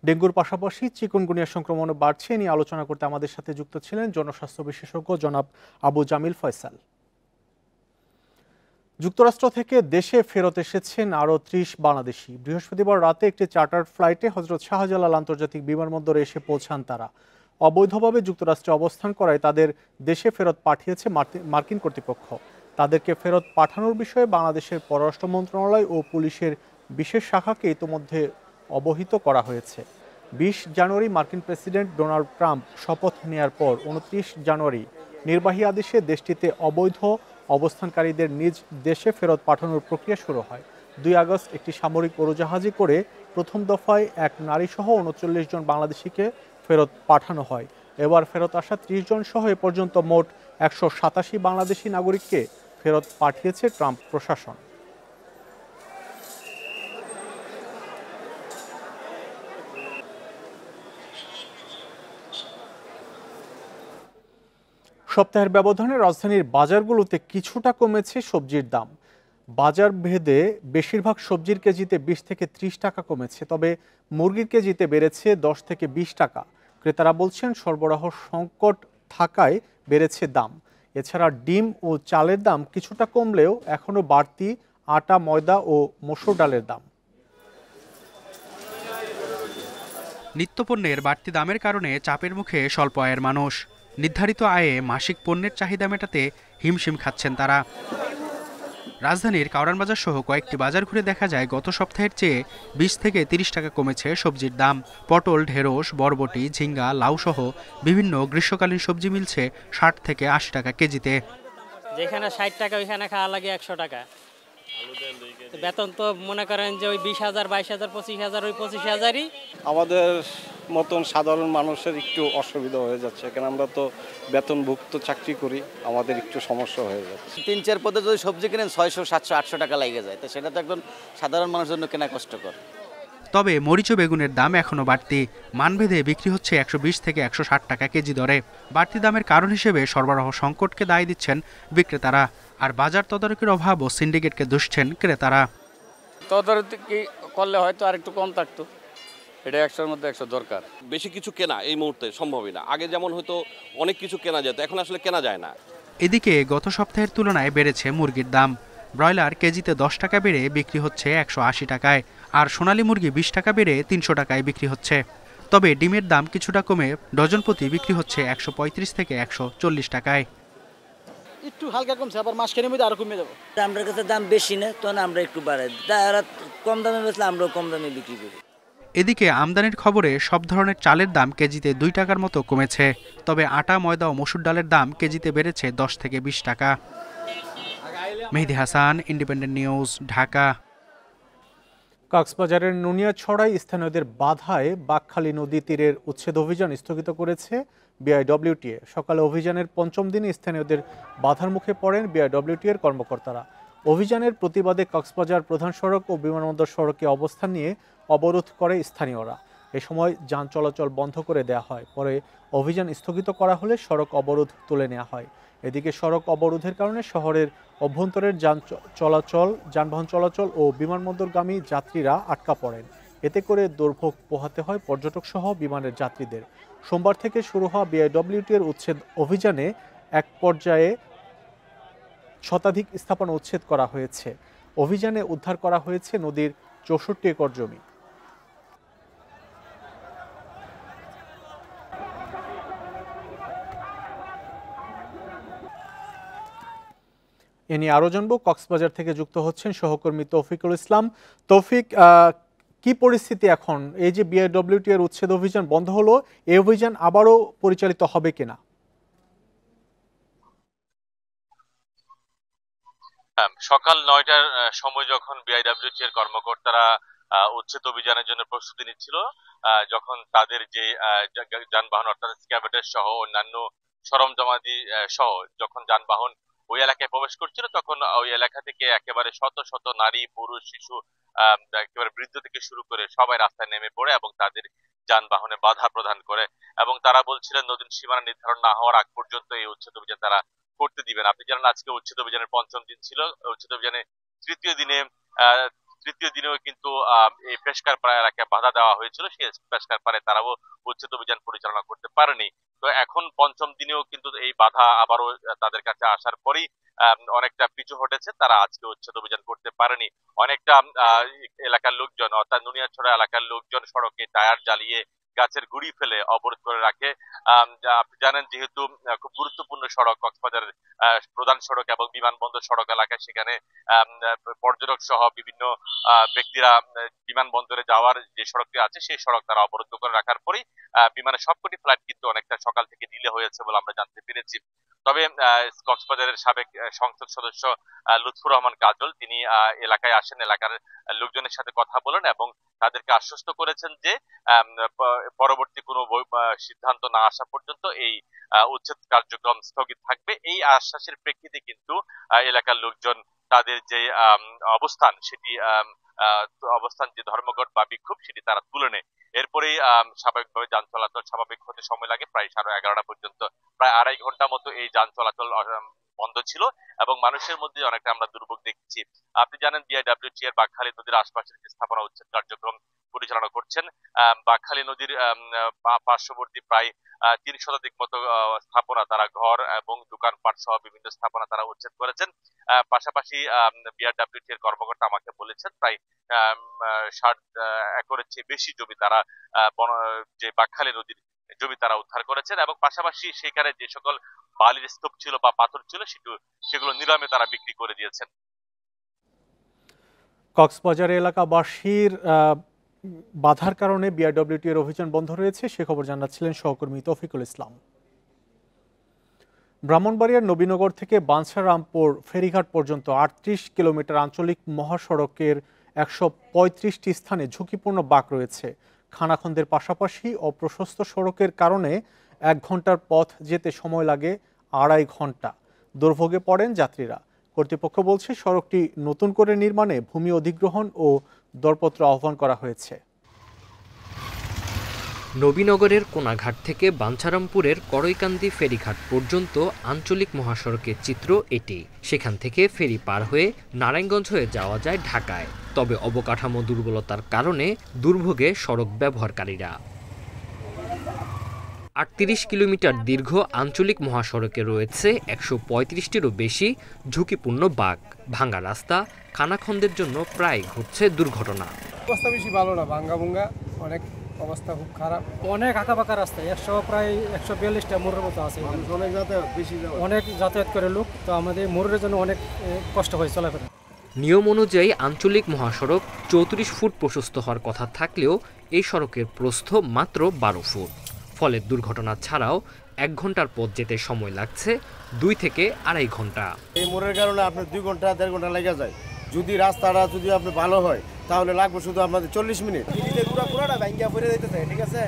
ডেঙ্গুর পাশাপাশি চিকুনগুনিয়া সংক্রমণও বাড়ছে নিয়ে আলোচনা করতে আমাদের সাথে যুক্ত ছিলেন জনস্বাস্থ্য বিশেষজ্ঞ জনাব আবু জামিল ফয়সাল। যুক্তরাষ্ট্র থেকে দেশে ফেরত এসেছেন আরও ৩০ বাংলাদেশি। বৃহস্পতিবার রাতে একটি চার্টার্ড ফ্লাইটে হজরত শাহজালাল আন্তর্জাতিক বিমানবন্দরে এসে পৌঁছান তারা। অবৈধভাবে যুক্তরাষ্ট্রে অবস্থান করায় তাদের দেশে ফেরত পাঠিয়েছে মার্কিন কর্তৃপক্ষ। তাদেরকে ফেরত পাঠানোর বিষয়ে বাংলাদেশের পররাষ্ট্র মন্ত্রণালয় ও পুলিশের বিশেষ শাখাকে ইতোমধ্যে অবহিত করা হয়েছে। ২০ জানুয়ারি মার্কিন প্রেসিডেন্ট ডোনাল্ড ট্রাম্প শপথ নেয়ার পর ২৯ জানুয়ারি নির্বাহী আদেশে দেশটিতে অবৈধ অবস্থানকারীদের নিজ দেশে ফেরত পাঠানোর প্রক্রিয়া শুরু হয়। ২ আগস্ট একটি সামরিক উড়োজাহাজে করে প্রথম দফায় এক নারীসহ ৩৯ জন বাংলাদেশিকে ফেরত পাঠানো হয়। এবার ফেরত আসা ৩০ জন সহ এ পর্যন্ত মোট ১৮৭ বাংলাদেশি নাগরিককে ফেরত পাঠিয়েছে ট্রাম্প প্রশাসন। সপ্তাহের ব্যবধানে রাজধানীর বাজারগুলোতে কিছুটা কমেছে সবজির দাম। বাজার ভেদে বেশিরভাগ সবজির কেজিতে ২০ থেকে ৩০ টাকা কমেছে, তবে মুরগির কেজিতে বেড়েছে ১০ থেকে ২০ টাকা। ক্রেতারা বলছেন সরবরাহ সংকট থাকায় বেড়েছে দাম। এছাড়া ডিম ও চালের দাম কিছুটা কমলেও এখনও বাড়তি আটা, ময়দা ও মসুর ডালের দাম। নিত্যপণ্যের বাড়তি দামের কারণে চাপের মুখে স্বল্প আয়ের মানুষ। নির্ধারিত আয়ে মাসিক পণ্যের চাহিদা মেটাতে হিমশিম খাচ্ছেন তারা। রাজধানীর কাউরান বাজার সহ কয়েকটি বাজার ঘুরে দেখা যায় গত সপ্তাহের চেয়ে ২০ থেকে ৩০ টাকা কমেছে সবজির দাম। পটল, ঢেঁড়স, বরবটি, ঝিঙ্গা, লাউ সহ বিভিন্ন গ্রীষ্মকালীন সবজি মিলছে ৬০ থেকে ৮০ টাকা কেজিতে। যেখানে ৬০ টাকা ওইখানে খাওয়া লাগে ১০০ টাকা। বেতন তো মনে করেন যে ওই ২০,০০০, ২২,০০০, ২৫,০০০, ওই ২৫,০০০ই। আমাদের মতন সাধারণ মানুষের একটু অসুবিধা হয়ে যাচ্ছে, কারণ আমরা তো বেতনভুক্ত চাকরি করি, আমাদের একটু সমস্যা হয়ে যাচ্ছে। ৩-৪ পদে যদি সবজি কিনেন ৬০০, ৭০০, ৮০০ টাকা লেগে যায়, তো সেটা তো একজন সাধারণ মানুষের জন্য কেনা কষ্টকর। তবে মরিচ ও বেগুনের দাম এখনও বাড়তি। মানভেদে বিক্রি হচ্ছে ১২০ থেকে ১৬০ টাকা কেজি দরে। বাড়তি দামের কারণ হিসেবে সরবরাহ সংকটকে দায় দিচ্ছেন বিক্রেতারা, আর বাজার তদারকির অভাব ও সিন্ডিকেটকে দুষছেন ক্রেতারা। তদারকি করলে হয়তো আর একটু কম থাকতো, এটা ১০০-র মধ্যে ১০০ দরকার। বেশি কিছু কেনা এই মুহূর্তে সম্ভবই না। আগে যেমন হয়তো অনেক কিছু কেনা যেত, এখন আসলে কেনা যায় না। এদিকে গত সপ্তাহের তুলনায় বেড়েছে মুরগির দাম। ব্রয়লার কেজিতে ১০ টাকা বেড়ে বিক্রি হচ্ছে ১৮০ টাকায়, আর সোনালী মুরগি ২০ টাকা বেড়ে ৩০০ টাকায় বিক্রি হচ্ছে। তবে ডিমের দাম কিছুটা কমে ডজন প্রতি বিক্রি হচ্ছে ১৩৫ থেকে ১৪০ টাকায়। একটু হালকা কমছে, আবার মাসখানের মধ্যে আরো কমে যাবে। আমাদের কাছে দাম বেশি না, তখন আমরা একটু বাড়াই, তারা কম দামে বেচলে আমরাও কম দামে বিক্রি করি। এদিকে আমদানির খবরে সব ধরনের চালের দাম কেজিতে ২ টাকার মতো কমেছে, তবে আটা, ময়দা ও মসুর ডালের দাম কেজিতে বেড়েছে ১০ থেকে ২০ টাকা। Mehedi Hasan, independent News, Dhaka. কক্সবাজারের নুনিয়াছড়ায় স্থানীয়দের বাধায় বাঁকখালী নদী তীরের উচ্ছেদ অভিযান স্থগিত করেছে বিআইডব্লিউটিএ। সকালে অভিযানের পঞ্চম দিনে স্থানীয়দের বাধার মুখে পড়েন বিআইডব্লিউটিএর কর্মকর্তারা। অভিযানের প্রতিবাদে কক্সবাজার প্রধান সড়ক ও বিমানবন্দর সড়কে অবস্থান নিয়ে অবরোধ করে স্থানীয়রা। এ সময় যান চলাচল বন্ধ করে দেওয়া হয়। পরে অভিযান স্থগিত করা হলে সড়ক অবরোধ তুলে নেওয়া হয়। এদিকে সড়ক অবরোধের কারণে শহরের অভ্যন্তরের যানবাহন চলাচল ও বিমানবন্দরগামী যাত্রীরা আটকা পড়েন। এতে করে দুর্ভোগ পোহাতে হয় পর্যটক সহ বিমানের যাত্রীদের। সোমবার থেকে শুরু হওয়া বিআইডব্লিউটি এর উচ্ছেদ অভিযানে এক পর্যায়ে শতাধিক স্থাপনা উচ্ছেদ করা হয়েছে। অভিযানে উদ্ধার করা হয়েছে নদীর ৬৪ একর জমি। এ নিয়ে আরো জানবো, কক্সবাজার থেকে যুক্ত হচ্ছেন সহকর্মী তৌফিকুল ইসলাম। তৌফিক, কি পরিস্থিতি এখন? এই যে বিআইডব্লিউটি এর উচ্ছেদ অভিযান বন্ধ হলো, এই অভিযান আবারও পরিচালিত হবে কিনা? সকাল ৯টার সময় যখন বিআইডব্লিউটি এর কর্মকর্তারা উচ্ছেদ অভিযানের জন্য প্রস্তুতি নিচ্ছিল, যখন তাদের যে যানবাহন অর্থাৎ স্ক্যাভেটার সহ অন্যান্য সরঞ্জামাদি সহ যখন যানবাহন ওই এলাকায় প্রবেশ করছিল, তখন ওই এলাকা থেকে একেবারে শত শত নারী, পুরুষ, শিশু, একেবারে বৃদ্ধ থেকে শুরু করে সবাই রাস্তায় নেমে পড়ে এবং তাদের যানবাহনে বাধা প্রদান করে। এবং তারা বলছিলেন নতুন সীমানা নির্ধারণ না হওয়ার আগ পর্যন্ত এই উচ্ছেদ অভিযান তারা করতে দিবেন। আপনি জানেন আজকে উচ্ছেদ অভিযানের ৫ম দিন ছিল। উচ্ছেদ অভিযানে তৃতীয় দিনেও কিন্তু এই পেশকারপাড়া এলাকায় বাধা দেওয়া হয়েছিল। সেই পেশকারপাড়ায় তারাও উচ্ছেদ অভিযান পরিচালনা করতে পারেনি। তো এখন ৫ম দিনেও কিন্তু এই বাধা আবারও তাদের কাছে আসার পরেই অনেকটা পিছু হটেছে, তারা আজকে উচ্ছেদ অভিযান করতে পারেনি। অনেকটা এলাকার লোকজন অর্থাৎ নুনিয়াছড়া এলাকার লোকজন সড়কে টায়ার জ্বালিয়ে গাছের গুড়ি ফেলে অবরোধ করে রাখে। আপনি জানেন যেহেতু খুব গুরুত্বপূর্ণ সড়ক কক্সবাজারের প্রধান সড়ক এবং বিমানবন্দর সড়ক এলাকায়, সেখানে পর্যটক সহ বিভিন্ন ব্যক্তিরা বিমানবন্দরে যাওয়ার যে সড়কটি আছে সেই সড়ক তারা অবরুদ্ধ করে রাখার পরেই বিমানের সবকটি ফ্লাইট কিন্তু অনেকটা সকাল থেকে ডিলে হয়েছে বলে আমরা জানতে পেরেছি। তবে কক্সবাজারের সাবেক সংসদ সদস্য লুৎফুর রহমান কাজল তিনি এলাকায় আসেন, এলাকার লোকজনের সাথে কথা বলেন এবং তাদেরকে আশ্বস্ত করেছেন যে পরবর্তী কোনো সিদ্ধান্ত না আসা পর্যন্ত এই উচ্ছেদ কার্যক্রম স্থগিত থাকবে। এই আশ্বাসের প্রেক্ষিতে কিন্তু এলাকার লোকজন তাদের যে অবস্থান সেটি অবস্থান যে ধর্মঘট বা বিক্ষোভ সেটি তারা তুলে নেয়। এরপরেই স্বাভাবিকভাবে যান চলাচল স্বাভাবিক হতে সময় লাগে প্রায় 11:30 পর্যন্ত। প্রায় 2.5 ঘন্টা মতো এই যান চলাচল বন্ধ ছিল এবং মানুষের মধ্যে অনেকটা আমরা দুর্ভোগ দেখছি। আপনি জানেন বিআইডব্লিউটি এর বাকখালী নদীর আশপাশের যে স্থাপনা উচ্ছেদ কার্যক্রম পরিচালনা করছেন। বাকখালী নদীর পার্শ্ববর্তী প্রায় 3 শতাধিক মতো স্থাপনা, তারা ঘর এবং দোকানপাট সহ বিভিন্ন স্থাপনা তারা উচ্ছেদ করেছেন। পাশাপাশি বিআরডব্লিউটি এর কর্মকর্তা আমাকে বলেছেন প্রায় 60 একরের চেয়ে বেশি জমি তারা যে বাকখালী নদীর জমি তারা উদ্ধার করেছেন এবং পাশাপাশি সেখানে যে সকল বালির স্তূপ ছিল বা পাথর ছিল সেগুলো নিলামে তারা বিক্রি করে দিয়েছেন। কক্সবাজার এলাকাবাসীর বাধার কারণে বিআরডব্লিউটি এর অভিযান বন্ধ রয়েছে, সে খবর জানাচ্ছিলেন সহকর্মী তৌফিকুল ইসলাম। ব্রাহ্মণবাড়িয়ার নবীনগর থেকে বাঞ্ছারামপুর ফেরিঘাট পর্যন্ত 38 কিলোমিটার আঞ্চলিক মহাসড়কের 135টি স্থানে ঝুঁকিপূর্ণ বাঁক রয়েছে। খানাখন্দের পাশাপাশি অপ্রশস্ত সড়কের কারণে 1 ঘন্টার পথ যেতে সময় লাগে 2.5 ঘন্টা। দুর্ভোগে পড়েন যাত্রীরা। কর্তৃপক্ষ বলছে সড়কটি নতুন করে নির্মাণে ভূমি অধিগ্রহণ ও দরপত্র আহ্বান করা হয়েছে। নবীনগরের কোনাঘাট থেকে বাঞ্ছারামপুরের করইকান্দি ফেরিঘাট পর্যন্ত আঞ্চলিক মহাসড়কের চিত্র এটি। সেখান থেকে ফেরি পার হয়ে নারায়ণগঞ্জ হয়ে যাওয়া যায় ঢাকায়। তবে অবকাঠামো দুর্বলতার কারণে দুর্ভোগে সড়ক ব্যবহারকারীরা। 38 কিলোমিটার দীর্ঘ আঞ্চলিক মহাসড়কে রয়েছে 135টিরও বেশি ঝুঁকিপূর্ণ বাঁক। ভাঙা রাস্তা, খানাখন্দের জন্য প্রায় ঘটছে দুর্ঘটনা। অবস্থা বেশি ভালো না, ভাঙ্গা অনেক অবস্থা খুব খারাপ। অনেক আঁকাবাঁকা রাস্তা, প্রায় 142টা মোড়ের মতো আছে। অনেক যাতায়াত করে লোক, তো আমাদের মোড়ের জন্য অনেক কষ্ট হয় চলাফেরা। নিয়ম অনুযায়ী আঞ্চলিক মহাসড়ক 34 ফুট প্রশস্ত হওয়ার কথা থাকলেও এই সড়কের প্রস্থ মাত্র 12 ফুট। ফলে দুর্ঘটনা ছাড়াও 1 ঘন্টার পথ যেতে সময় লাগছে 2 থেকে 2.5 ঘন্টা। এই মোড়ের কারণে আপনার 2 ঘন্টা 1.5 ঘন্টা লেগে যায়। যদি রাস্তাটা যদি আপনি ভালো হয় তাহলে লাগবে শুধু আপনাদের 40 মিনিট। পুরোটা ভাঙ্গা পড়ে যাইতেছে, ঠিক আছে।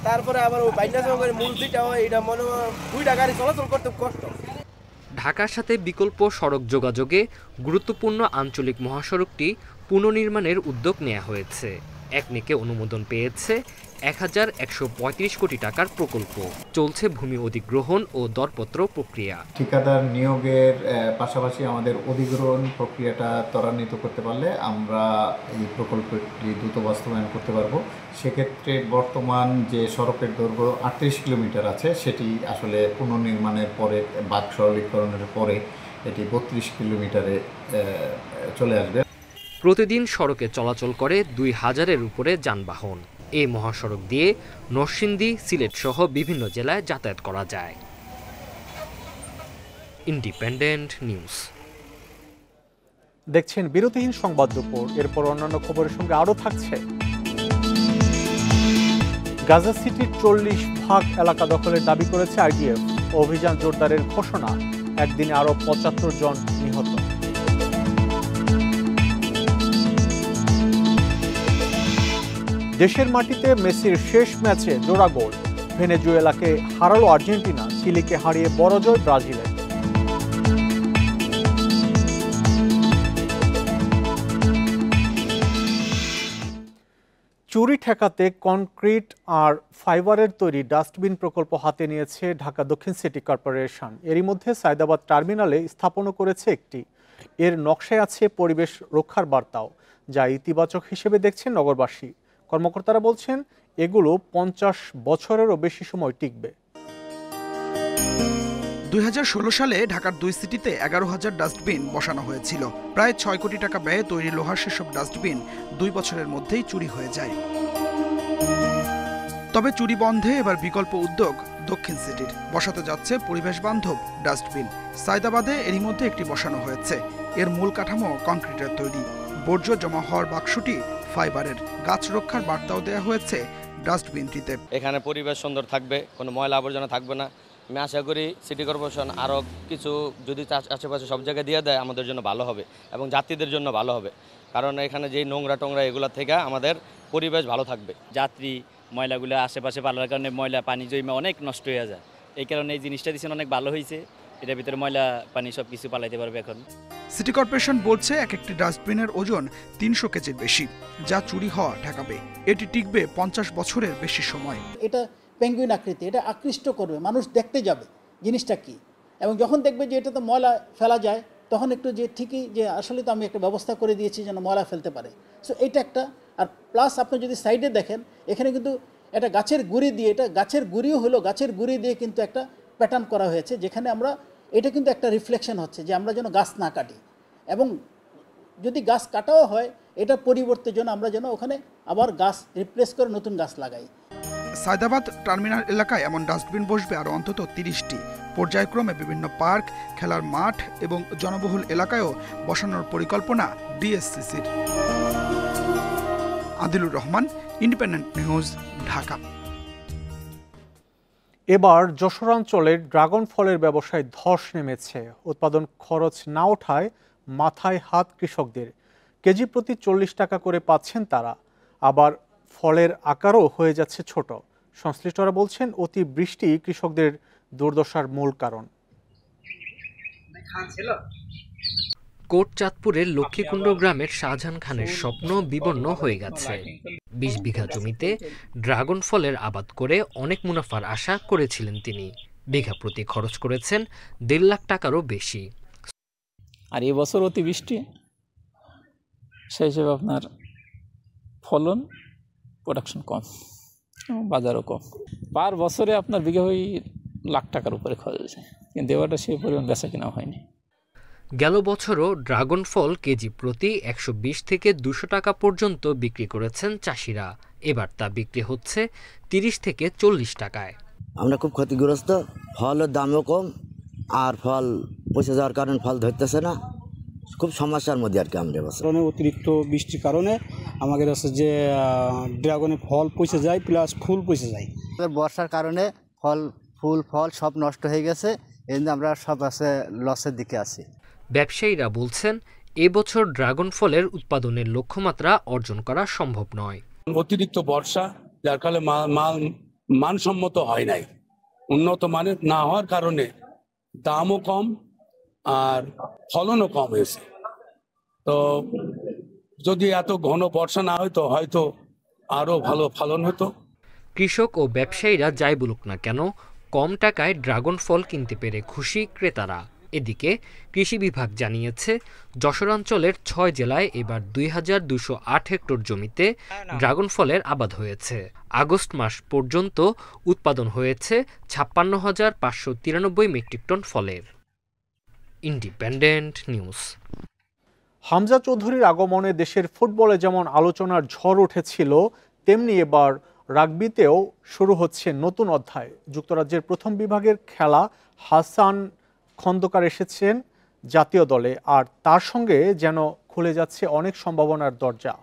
তারপরে আবার ওই বাইন্ডা সঙ্গে মূল দিকটা হয়, এটা মনে হয় 2টা গাড়ি চলাচল করতে কষ্ট। ঢাকার সাথে বিকল্প সড়ক যোগাযোগে গুরুত্বপূর্ণ আঞ্চলিক মহাসড়কটি পুনর্নির্মাণের উদ্যোগ নেওয়া হয়েছে। একনেকে অনুমোদন পেয়েছে ১,১৩৫ কোটি টাকার প্রকল্প। চলছে ভূমি অধিগ্রহণ ও দরপত্র প্রক্রিয়া। ঠিকাদার নিয়োগের পাশাপাশি আমাদের অধিগ্রহণ প্রক্রিয়াটা ত্বরান্বিত করতে পারলে আমরা এই প্রকল্পটি দ্রুত বাস্তবায়ন করতে পারবো। সেক্ষেত্রে বর্তমান যে সড়কের দৈর্ঘ্য ৩৮ কিলোমিটার আছে সেটি আসলে পুনর্নির্মাণের পরে বাক সরলীকরণের পরে এটি ৩২ কিলোমিটারে চলে আসবে। প্রতিদিন সড়কে চলাচল করে ২,০০০-এর উপরে যানবাহন। এই মহাসড়ক দিয়ে নরসিংদী, সিলেট সহ বিভিন্ন জেলায় যাতায়াত করা যায়। Independent news. দেখছেন বিরতিহীন সংবাদ দুপুর। এরপর অন্যান্য খবরের সঙ্গে আরও থাকছে গাজা সিটির ৪০% এলাকা দখলের দাবি করেছে আইডিএফ। অভিযান জোরদারের ঘোষণা। একদিনে আরও ৭৫ জন নিহত। দেশের মাটিতে মেসির শেষ ম্যাচে জোড়া গোল। ভেনেজুয়েলাকে হারালো আর্জেন্টিনা, চিলিকে হারিয়ে বড় জয় ব্রাজিলের। চুরি ঠেকাতে কনক্রিট আর ফাইবারের তৈরি ডাস্টবিন প্রকল্প হাতে নিয়েছে ঢাকা দক্ষিণ সিটি কর্পোরেশন। এরই মধ্যে সায়দাবাদ টার্মিনালে স্থাপনও করেছে একটি। এর নকশায় আছে পরিবেশ রক্ষার বার্তাও, যা ইতিবাচক হিসেবে দেখছেন নগরবাসী। কর্মকর্তারা বলছেন এগুলো ৫০ বছরেরও বেশি সময় টিকবে। ২০১৬ সালে ঢাকার ২ সিটিতে ১১,০০০ ডাস্টবিন বসানো হয়েছিল। প্রায় ৬ কোটি টাকা ব্যয়ে তৈরি লোহার সেসব ডাস্টবিন ২ বছরের মধ্যেই চুরি হয়ে যায়। তবে চুরি বন্ধে এবার বিকল্প উদ্যোগ দক্ষিণ সিটির। বসাতে যাচ্ছে পরিবেশ বান্ধব ডাস্টবিন। সায়দাবাদে এরই মধ্যে একটি বসানো হয়েছে। এর মূল কাঠামো কংক্রিটের তৈরি। বর্জ্য জমা হওয়ার বাক্সটি ফাইবারের। গাছ রক্ষার বার্তাও দেওয়া হয়েছে ডাস্টবিনটিতে। এখানে পরিবেশ সুন্দর থাকবে, কোনো ময়লা আবর্জনা থাকবে না। আমি আশা করি সিটি কর্পোরেশন আরও কিছু যদি আশেপাশে সব জায়গায় দিয়ে দেয় আমাদের জন্য ভালো হবে এবং যাত্রীদের জন্য ভালো হবে। কারণ এখানে যেই নোংরা টোংরা এগুলো থেকে আমাদের পরিবেশ ভালো থাকবে। যাত্রী ময়লাগুলো আশেপাশে পালার কারণে ময়লা পানি জমে অনেক নষ্ট হয়ে যায়। এই কারণে এই জিনিসটা দিচ্ছেন অনেক ভালো হয়েছে। এটার ভিতরে ময়লা পানি সব কিছু পালাইতে পারবে এখন। সিটি কর্পোরেশন বলছে এক একটি ডাস্টবিনের ওজন ৩০০ কেজির বেশি, যা চুরি হওয়া ঠেকাবে। এটি টিকবে ৫০ বছরের বেশি সময়। এটা পেঙ্গুইন আকৃতি, এটা আকৃষ্ট করবে, মানুষ দেখতে যাবে জিনিসটা কি, এবং যখন দেখবে যে এটাতে ময়লা ফেলা যায় তখন একটু যে ঠিকই যে আসলে তো আমি একটা ব্যবস্থা করে দিয়েছি যেন ময়লা ফেলতে পারে। সো এইটা একটা। আর প্লাস আপনি যদি সাইডে দেখেন এখানে কিন্তু এটা গাছের গুঁড়ি দিয়ে, এটা গাছের গুঁড়িও হলো, গাছের গুঁড়ি দিয়ে কিন্তু একটা প্যাটার্ন করা হয়েছে, যেখানে আমরা এটা কিন্তু একটা রিফ্লেকশন হচ্ছে যে আমরা যেন গাছ না কাটি, এবং যদি গাছ কাটাও হয় এটা পরিবর্তে যেন আমরা যেন ওখানে আবার গাছ রিপ্লেস করে নতুন গাছ লাগাই। সায়দাবাদ টার্মিনাল এলাকায় এমন ডাস্টবিন বসবে আরও অন্তত ৩০টি। পর্যায়ক্রমে বিভিন্ন পার্ক, খেলার মাঠ এবং জনবহুল এলাকায়ও বসানোর পরিকল্পনা ডিএসসিসির। Adilur Rahman, Independent News, Dhaka. এবার যশোরাঞ্চলের ড্রাগন ফলের ব্যবসায় ধস নেমেছে। উৎপাদন খরচ না ওঠায় মাথায় হাত কৃষকদের। কেজি প্রতি ৪০ টাকা করে পাচ্ছেন তারা। আবার ফলের আকারও হয়ে যাচ্ছে ছোট। সংশ্লিষ্টরা বলছেন অতি বৃষ্টি কৃষকদের দুর্দশার মূল কারণ। কোটচাঁদপুরের লক্ষ্মীকুণ্ড গ্রামের শাহজাহান খানের স্বপ্ন বিবর্ণ হয়ে গেছে। ২০ বিঘা জমিতে ড্রাগন ফলের আবাদ করে অনেক মুনাফার আশা করেছিলেন তিনি। বিঘা প্রতি খরচ করেছেন ১.৫ লাখ টাকারও বেশি। আর এবছর অতিবৃষ্টি, সেই হিসেবে আপনার ফলন, প্রোডাকশন কম, বাজারও কম। পার বছরে আপনার বিঘা ওই লাখ টাকার উপরে খরচ হয়েছে, কিন্তু এবারটা সেই পরিমাণ বেচা কিনা হয়নি। গেল বছরও ড্রাগন ফল কেজি প্রতি ১২০ থেকে ২০০ টাকা পর্যন্ত বিক্রি করেছেন চাষিরা। এবার তা বিক্রি হচ্ছে ৩০ থেকে ৪০ টাকায়। আমরা খুব ক্ষতিগ্রস্ত, ফলের দামও কম, আর ফল পচে যাওয়ার কারণে ফল ধরতেছে না, খুব সমস্যার মধ্যে আর কি। আমরা কারণে অতিরিক্ত বৃষ্টির কারণে আমাদের হচ্ছে যে ড্রাগনে ফল পচে যায়, প্লাস ফুল পচে যায়। বর্ষার কারণে ফল সব নষ্ট হয়ে গেছে, এই জন্য আমরা সব আছে লসের দিকে আছি। ব্যবসায়ীরা বলছেন এবছর ড্রাগন ফলের উৎপাদনের লক্ষ্যমাত্রা অর্জন করা সম্ভব নয়। অতিরিক্ত বর্ষা, যার কারণে মাল মানসম্মত হয় নাই। উন্নত মানের না হওয়ার কারণে দামও কম আর ফলনও কম হয়েছে। তো যদি এত ঘন বর্ষা না হতো হয়তো আরো ভালো ফলন হতো। কৃষক ও ব্যবসায়ীরা যাই বলুক না কেন, কম টাকায় ড্রাগন ফল কিনতে পেরে খুশি ক্রেতারা। এদিকে কৃষি বিভাগ জানিয়েছে, যশোরাঞ্চলের ৬ জেলায় এবার ২,২০৮ হেক্টর জমিতে ড্রাগন ফলের আবাদ হয়েছে। আগস্ট মাস পর্যন্ত উৎপাদন হয়েছে ৫৬,৫৯৩ মেট্রিক টন ফলের। Independent News. হামজা চৌধুরীর আগমনে দেশের ফুটবলে যেমন আলোচনার ঝড় উঠেছিল, তেমনি এবার রাগবিতেও শুরু হচ্ছে নতুন অধ্যায়। যুক্তরাজ্যের প্রথম বিভাগের খেলা হাসান খন্দকার এসেছেন জাতীয় দলে, আর তার সঙ্গে যেন খুলে যাচ্ছে অনেক সম্ভাবনার দরজা।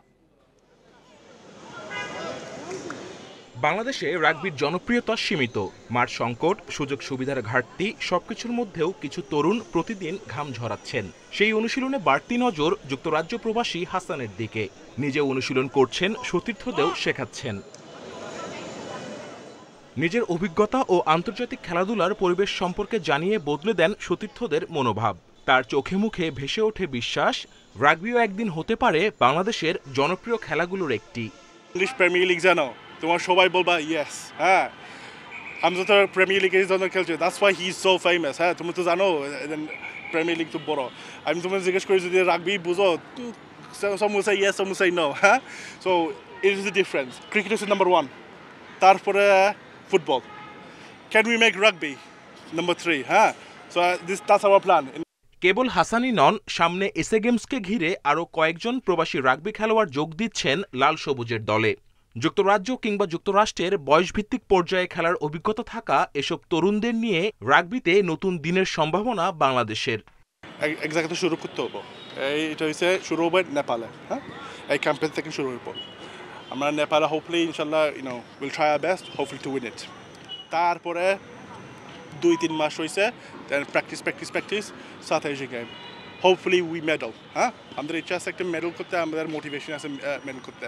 বাংলাদেশে রাগবির জনপ্রিয়তা সীমিত, মাঠ সংকট, সুযোগ সুবিধার ঘাটতি, সবকিছুর মধ্যেও কিছু তরুণ প্রতিদিন ঘাম ঝরাচ্ছেন। সেই অনুশীলনে বাড়তি নজর যুক্তরাজ্য প্রবাসী হাসানের দিকে। নিজে অনুশীলন করছেন, সতীর্থদেরও শেখাচ্ছেন। নিজের অভিজ্ঞতা ও আন্তর্জাতিক খেলাধুলার পরিবেশ সম্পর্কে জানিয়ে বদলে দেন সতীর্থদের মনোভাব। তার চোখে মুখে ভেসে ওঠে বিশ্বাস, রাগবিও একদিন হতে পারে বাংলাদেশের জনপ্রিয় খেলাগুলোর একটি। ইংলিশ প্রিমিয়ার লিগ জানো, তোমার সবাই বলবা ইয়েস, হ্যাঁ হামজা তো প্রিমিয়ার লিগের জন্য খেলছে, that's why he is so famous. হ্যাঁ তুমি তো জানো প্রিমিয়ার লিগ তো বড়। আমি তোমাকে জিজ্ঞেস করি যদি রাগবি বুঝো, some will say yes, some will say no, হ্যাঁ। So it is the difference. Cricket is number 1, তারপরে football. Can we make rugby number 3? হ্যাঁ, সো দ্যাটস আওয়ার প্ল্যান। কেবল হাসানই নন, সামনে এসএ গেমসকে ঘিরে আরও কয়েকজন প্রবাসী রাগবি খেলোয়াড় যোগ দিচ্ছেন লাল সবুজের দলে। যুক্তরাজ্য কিংবা যুক্তরাষ্ট্রের বয়সভিত্তিক পর্যায়ে খেলার অভিজ্ঞতা থাকা এসব তরুণদের নিয়ে রাগবিতে নতুন দিনের সম্ভাবনা বাংলাদেশের। এক জায়গাতে শুরু করতে হবো, এটা হচ্ছে শুরু হবে নেপালে। হ্যাঁ, এই ক্যাম্পেইন থেকে শুরু হইব। আমরা নেপালে হোপফুলি ইনশাল্লাহ will try our best, hopefully to win it. তারপরে 2-3 মাস হয়েছে, then practice 7 Asian game, hopefully we medal. হ্যাঁ, আমাদের ইচ্ছা আছে একটা মেডেল করতে, আমাদের মোটিভেশন আছে মেডেল করতে।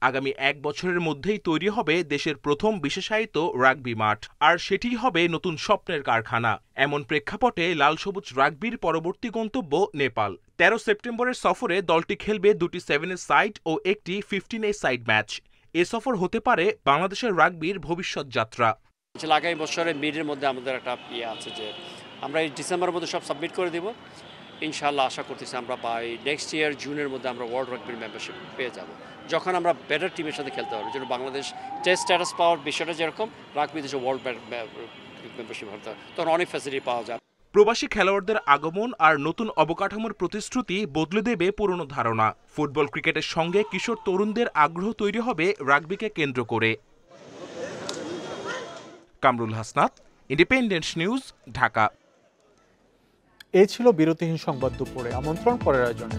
আগামী 1 বছরের মধ্যেই তৈরি হবে দেশের প্রথম বিশেষায়িত রাগবি মাঠ, আর সেটিই হবে নতুন স্বপ্নের কারখানা। এমন প্রেক্ষাপটে লাল সবুজ রাগবির পরবর্তী গন্তব্য নেপাল। 13 সেপ্টেম্বরের সফরে দলটি খেলবে 2টি 7 সাইড ও একটি 15 সাইড ম্যাচ। এ সফর হতে পারে বাংলাদেশের রাগবির ভবিষ্যৎ যাত্রা। আগামী বছরের মিডের মধ্যে আমাদের একটা আছে যে আমরা এই ডিসেম্বরের মধ্যে সব সাবমিট করে দিব। ইনশাআল্লাহ আশা করতেছি আমরা বাই নেক্সট ইয়ার জুনের মধ্যে আমরা ওয়ার্ল্ড রাগবির মেম্বারশিপ পেয়ে যাব, যখন আমরা বেটার টিমের সাথে খেলতে পারবো। যেন বাংলাদেশ টেস্ট স্ট্যাটাস পাওয়ার বিষয়টা যেরকম, রাগবি দেশে ওয়ার্ল্ড মেম্বারশিপ হতে হয়, তখন অনেক ফ্যাসিলিটি পাওয়া যায়। প্রবাসী খেলোয়াড়দের আগমন আর নতুন অবকাঠামোর প্রতিশ্রুতি বদলে দেবে পুরনো ধারণা। ফুটবল ক্রিকেটের সঙ্গে কিশোর তরুণদের আগ্রহ তৈরি হবে রাগবিকে কেন্দ্র করে। Kamrul Hasnat, independent News, Dhaka. এই ছিল বিরতিহীন সংবাদ দুপুরে। আমন্ত্রণ পরের আয়োজনে।